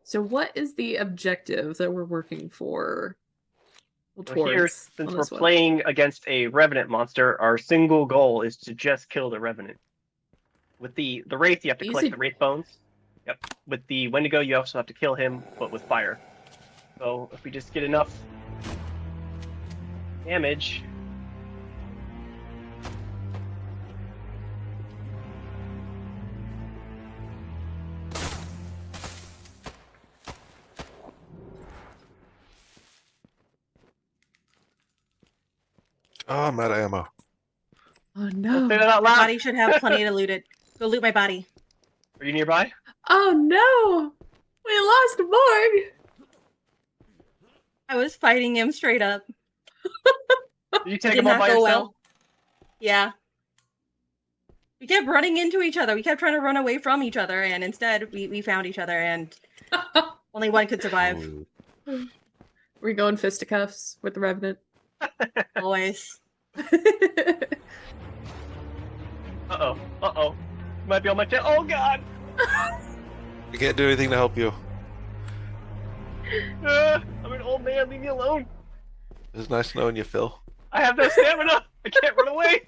[SPEAKER 6] So what is the objective that we're working for?
[SPEAKER 7] Well, here, since we're playing against a Revenant monster, our single goal is to just kill the Revenant. With the Wraith, you have to collect the Wraith bones. Yep. With the Wendigo, you also have to kill him, but with fire. So if we just get enough damage...
[SPEAKER 9] Oh, I'm out of ammo.
[SPEAKER 6] Oh no.
[SPEAKER 7] Don't say that out loud.
[SPEAKER 10] My body should have plenty to loot it. Go loot my body.
[SPEAKER 7] Are you nearby?
[SPEAKER 6] Oh no! We lost Morg!
[SPEAKER 10] I was fighting him straight up.
[SPEAKER 7] Did you take him all by yourself?
[SPEAKER 10] Well. Yeah. We kept running into each other. We kept trying to run away from each other, and instead we found each other, and only one could survive.
[SPEAKER 6] We're going fisticuffs with the Revenant.
[SPEAKER 10] Always.
[SPEAKER 7] Uh-oh. Uh-oh. You might be on my tail. Oh, God!
[SPEAKER 9] I can't do anything to help you.
[SPEAKER 7] I'm an old man. Leave me alone.
[SPEAKER 9] It's nice knowing you, Phil.
[SPEAKER 7] I have no stamina. I can't run away.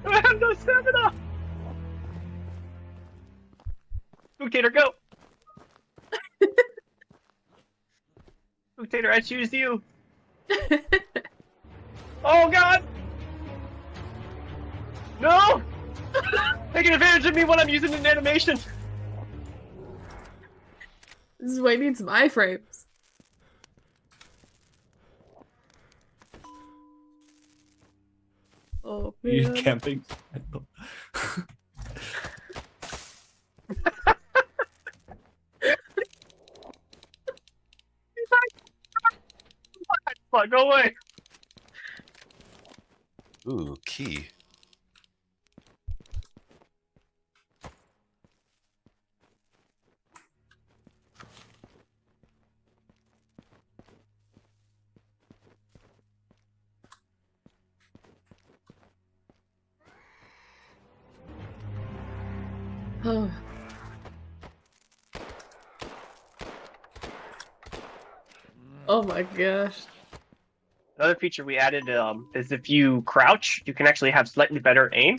[SPEAKER 7] I have no stamina. Spooktator, go. Spooktator, I choose you. Oh, God. No. Taking advantage of me when I'm using an animation.
[SPEAKER 6] This is why I need some iframes. Oh, man.
[SPEAKER 8] You're camping.
[SPEAKER 7] Go away.
[SPEAKER 9] Ooh, key.
[SPEAKER 6] Oh. Oh my gosh.
[SPEAKER 7] Another feature we added is if you crouch, you can actually have slightly better aim.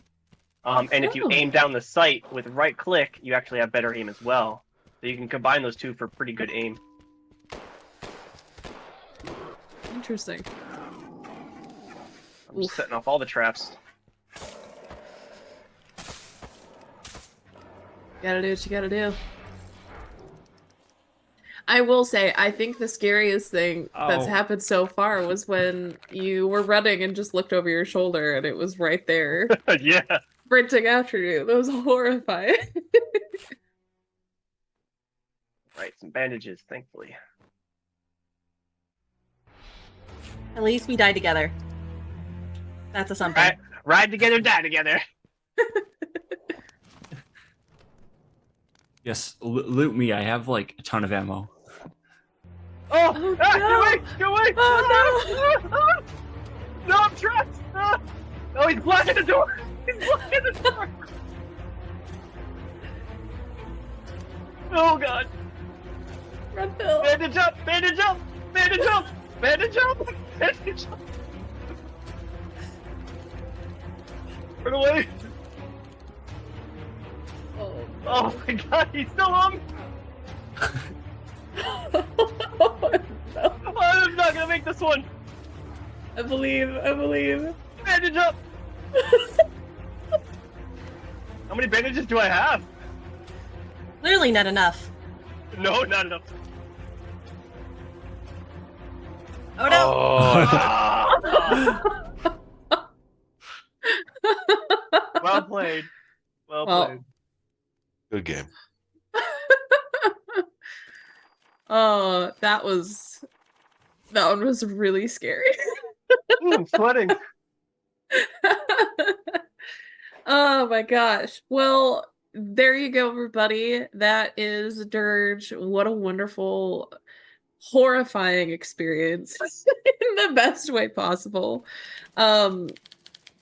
[SPEAKER 7] And if you
[SPEAKER 6] Oh.
[SPEAKER 7] aim down the sight with right click, you actually have better aim as well. So you can combine those two for pretty good aim.
[SPEAKER 6] Interesting.
[SPEAKER 7] I'm just setting off all the traps.
[SPEAKER 6] Gotta do what you gotta do. I will say, I think the scariest thing that's happened so far was when you were running and just looked over your shoulder and it was right there.
[SPEAKER 7] Yeah.
[SPEAKER 6] Sprinting after you. That was horrifying.
[SPEAKER 7] Right, some bandages, thankfully.
[SPEAKER 10] At least we died together. That's a something.
[SPEAKER 7] Ride together, die together.
[SPEAKER 8] Yes, loot me. I have like a ton of ammo.
[SPEAKER 7] Oh,
[SPEAKER 6] Oh,
[SPEAKER 7] ah,
[SPEAKER 6] no.
[SPEAKER 7] get away! Get away!
[SPEAKER 6] Oh,
[SPEAKER 7] no! No, I'm trapped! Ah. Oh, he's blocking the door! He's blocking the door! Oh, God!
[SPEAKER 6] Run, Bill.
[SPEAKER 7] Bandage up! Bandage up! Bandage up! Bandage up! Bandage up! Run away! Oh my God, he's still on me!
[SPEAKER 6] Oh, no.
[SPEAKER 7] I'm not gonna make this one!
[SPEAKER 6] I believe.
[SPEAKER 7] Bandage up! How many bandages do I have?
[SPEAKER 10] Clearly not enough.
[SPEAKER 7] No, not enough.
[SPEAKER 10] Oh no!
[SPEAKER 7] Ah. Well played. Well played.
[SPEAKER 9] Good game.
[SPEAKER 6] Oh, that one was really scary.
[SPEAKER 7] I'm sweating.
[SPEAKER 6] Oh my gosh. Well, there you go, everybody. That is Dirge. What a wonderful, horrifying experience in the best way possible.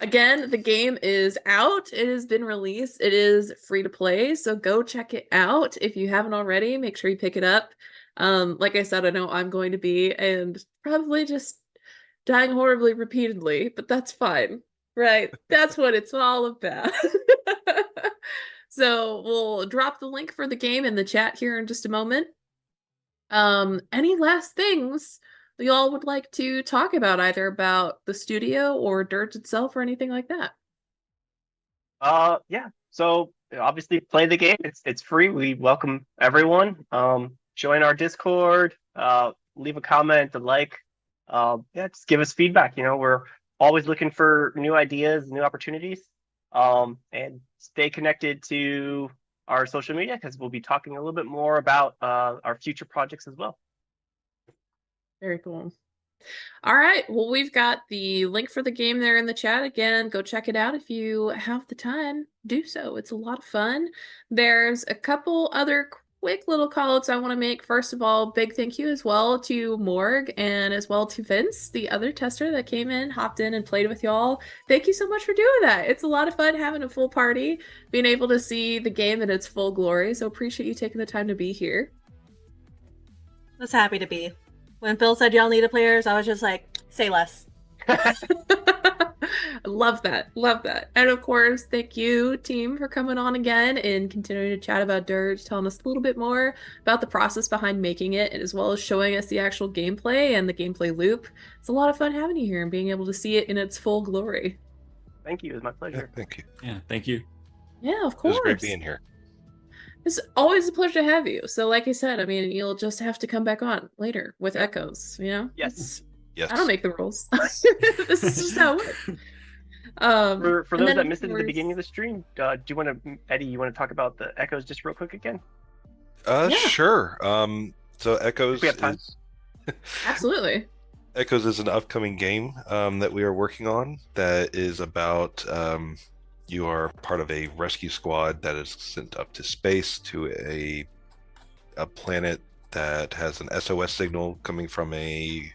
[SPEAKER 6] Again, the game is out. It has been released. It is free to play, so go check it out. If you haven't already, make sure you pick it up. Like I said, I know I'm going to be, and probably just dying horribly repeatedly, but that's fine, right? That's what it's all about. So we'll drop the link for the game in the chat here in just a moment. Any last things that y'all would like to talk about, either about the studio or Dirge itself or anything like that?
[SPEAKER 7] Yeah. So obviously play the game. It's free. We welcome everyone. Join our Discord, leave a comment, a like. Yeah, just give us feedback. You know, we're always looking for new ideas, new opportunities. And stay connected to our social media because we'll be talking a little bit more about our future projects as well.
[SPEAKER 6] Very cool. All right. Well, we've got the link for the game there in the chat. Again, go check it out if you have the time. Do so. It's a lot of fun. There's a couple other quick little call-outs I want to make. First of all, big thank you as well to Morg and as well to Vince, the other tester that came in, hopped in and played with y'all. Thank you so much for doing that. It's a lot of fun having a full party, being able to see the game in its full glory. So appreciate you taking the time to be here.
[SPEAKER 10] Was happy to be. When Phil said y'all needed players, I was just like, say less.
[SPEAKER 6] Love that. Love that. And of course, thank you, team, for coming on again and continuing to chat about Dirge, telling us a little bit more about the process behind making it, as well as showing us the actual gameplay and the gameplay loop. It's a lot of fun having you here and being able to see it in its full glory.
[SPEAKER 7] Thank you. It was my pleasure.
[SPEAKER 9] Yeah, thank you.
[SPEAKER 8] Yeah, thank you.
[SPEAKER 6] Yeah, of
[SPEAKER 9] It
[SPEAKER 6] course.
[SPEAKER 9] was great being here.
[SPEAKER 6] It's always a pleasure to have you. So like I said, I mean, you'll just have to come back on later with Echoes, you know?
[SPEAKER 7] Yes.
[SPEAKER 9] Yes.
[SPEAKER 6] I don't make the rules. This is just how it works.
[SPEAKER 7] For
[SPEAKER 6] and
[SPEAKER 7] those
[SPEAKER 6] then,
[SPEAKER 7] that
[SPEAKER 6] of
[SPEAKER 7] missed it at the
[SPEAKER 6] course-
[SPEAKER 7] beginning of the stream, do you want to, Eddie, you want to talk about the Echoes just real quick again?
[SPEAKER 6] Yeah.
[SPEAKER 9] Sure. So Echoes
[SPEAKER 7] If we have time.
[SPEAKER 6] Absolutely.
[SPEAKER 9] Echoes is an upcoming game that we are working on that is about you are part of a rescue squad that is sent up to space to a planet that has an SOS signal coming from a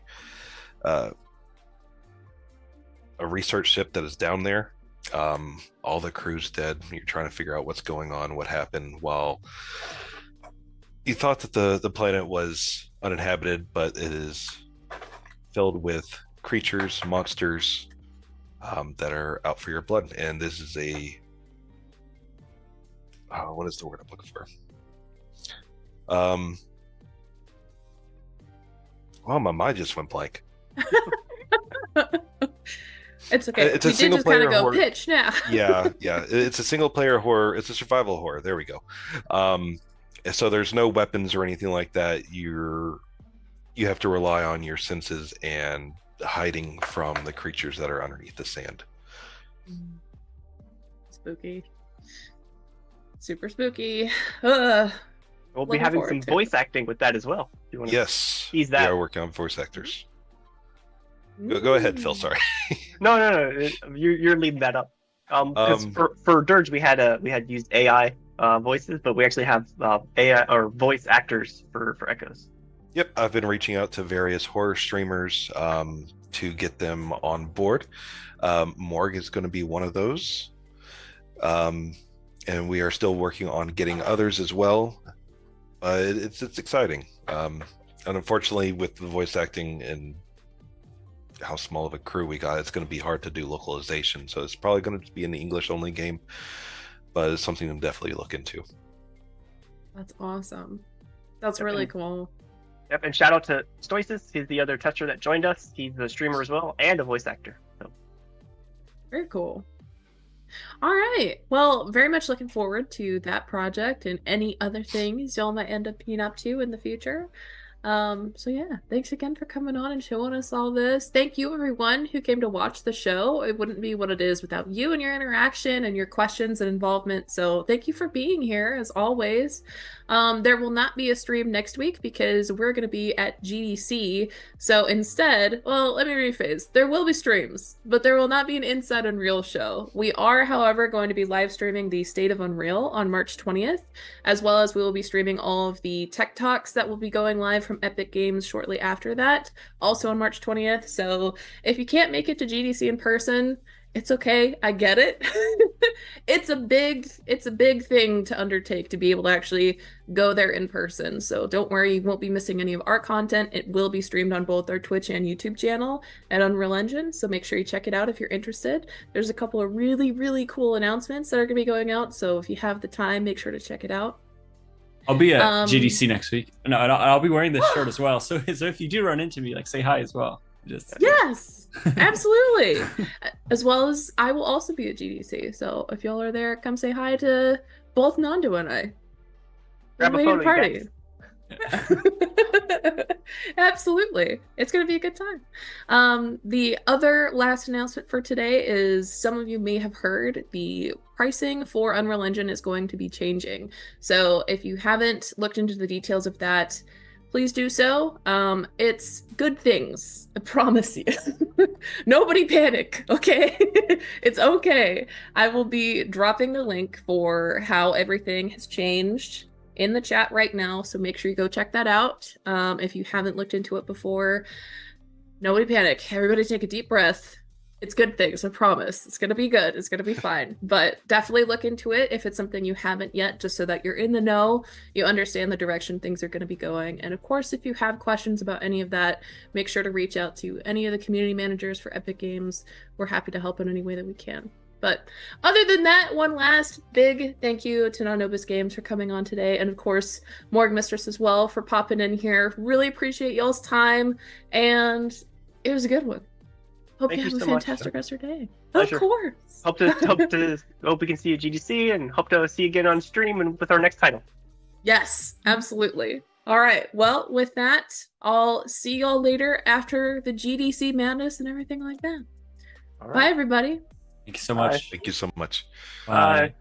[SPEAKER 9] research ship that is down there. All the crew's dead. You're trying to figure out what's going on, what happened. While you thought that the planet was uninhabited, but it is filled with creatures, monsters that are out for your blood. And this is a what is the word I'm looking for? Oh, my mind just went blank.
[SPEAKER 6] It's okay.
[SPEAKER 9] It's a
[SPEAKER 6] we did
[SPEAKER 9] single
[SPEAKER 6] just kind
[SPEAKER 9] player
[SPEAKER 6] of go
[SPEAKER 9] horror.
[SPEAKER 6] pitch now.
[SPEAKER 9] Yeah. It's a single player horror. It's a survival horror. There we go. So there's no weapons or anything like that. You have to rely on your senses and hiding from the creatures that are underneath the sand.
[SPEAKER 6] Spooky. Super spooky.
[SPEAKER 7] We'll be
[SPEAKER 6] Looking
[SPEAKER 7] having
[SPEAKER 6] forward
[SPEAKER 7] some
[SPEAKER 6] to
[SPEAKER 7] voice acting with that as well. Do you want to
[SPEAKER 9] Yes,
[SPEAKER 7] tease
[SPEAKER 9] we
[SPEAKER 7] that?
[SPEAKER 9] are working on voice actors. Go ahead, Phil. Sorry.
[SPEAKER 7] No. You're leading that up. Because for Dirge we had used AI voices, but we actually have AI or voice actors for echoes.
[SPEAKER 9] Yep, I've been reaching out to various horror streamers to get them on board. Morg is going to be one of those. And we are still working on getting others as well. It's exciting. And unfortunately, with the voice acting and how small of a crew we got, it's going to be hard to do localization. So it's probably going to be an English-only game, but it's something to definitely look into.
[SPEAKER 6] That's awesome. That's really cool.
[SPEAKER 7] Yep, and shout out to Stoicis. He's the other tester that joined us. He's a streamer as well and a voice actor. So.
[SPEAKER 6] Very cool. All right. Well, very much looking forward to that project and any other things y'all might end up being up to in the future. So yeah, thanks again for coming on and showing us all this. Thank you everyone who came to watch the show. It wouldn't be what it is without you and your interaction and your questions and involvement. So thank you for being here as always. There will not be a stream next week because we're going to be at GDC. So instead, well, let me rephrase. There will be streams, but there will not be an Inside Unreal show. We are, however, going to be live streaming the State of Unreal on March 20th, as well as we will be streaming all of the tech talks that will be going live from Epic Games shortly after that, also on March 20th. So if you can't make it to GDC in person, it's okay. I get it. It's a big thing to undertake to be able to actually go there in person. So don't worry, you won't be missing any of our content. It will be streamed on both our Twitch and YouTube channel at Unreal Engine. So make sure you check it out if you're interested. There's a couple of really, really cool announcements that are going to be going out. So if you have the time, make sure to check it out.
[SPEAKER 8] I'll be at GDC next week. No, and I'll be wearing this shirt as well. So if you do run into me, like, say hi as well.
[SPEAKER 6] Yes, absolutely. As well as I will also be at GDC. So if y'all are there, come say hi to both Nando and I.
[SPEAKER 7] Grab a photo,
[SPEAKER 6] party. Absolutely. It's going to be a good time. The other last announcement for today is some of you may have heard the pricing for Unreal Engine is going to be changing. So if you haven't looked into the details of that, please do so. It's good things, I promise you. Nobody panic, okay? It's okay. I will be dropping the link for how everything has changed in the chat right now, so make sure you go check that out. If you haven't looked into it before, nobody panic. Everybody take a deep breath. It's good things, I promise. It's going to be good. It's going to be fine. But definitely look into it if it's something you haven't yet, just so that you're in the know, you understand the direction things are going to be going. And of course, if you have questions about any of that, make sure to reach out to any of the community managers for Epic Games. We're happy to help in any way that we can. But other than that, one last big thank you to NonNobis Games for coming on today. And of course, Morg Mistress as well for popping in here. Really appreciate y'all's time. And it was a good one. Hope you have a fantastic rest of your day. Pleasure. Of course.
[SPEAKER 7] Hope we can see you at GDC and hope to see you again on stream and with our next title.
[SPEAKER 6] Yes, absolutely. All right. Well, with that, I'll see y'all later after the GDC madness and everything like that. All right. Bye, everybody.
[SPEAKER 8] Thank you so much.
[SPEAKER 9] Thank you so much.
[SPEAKER 8] Bye.
[SPEAKER 7] Bye.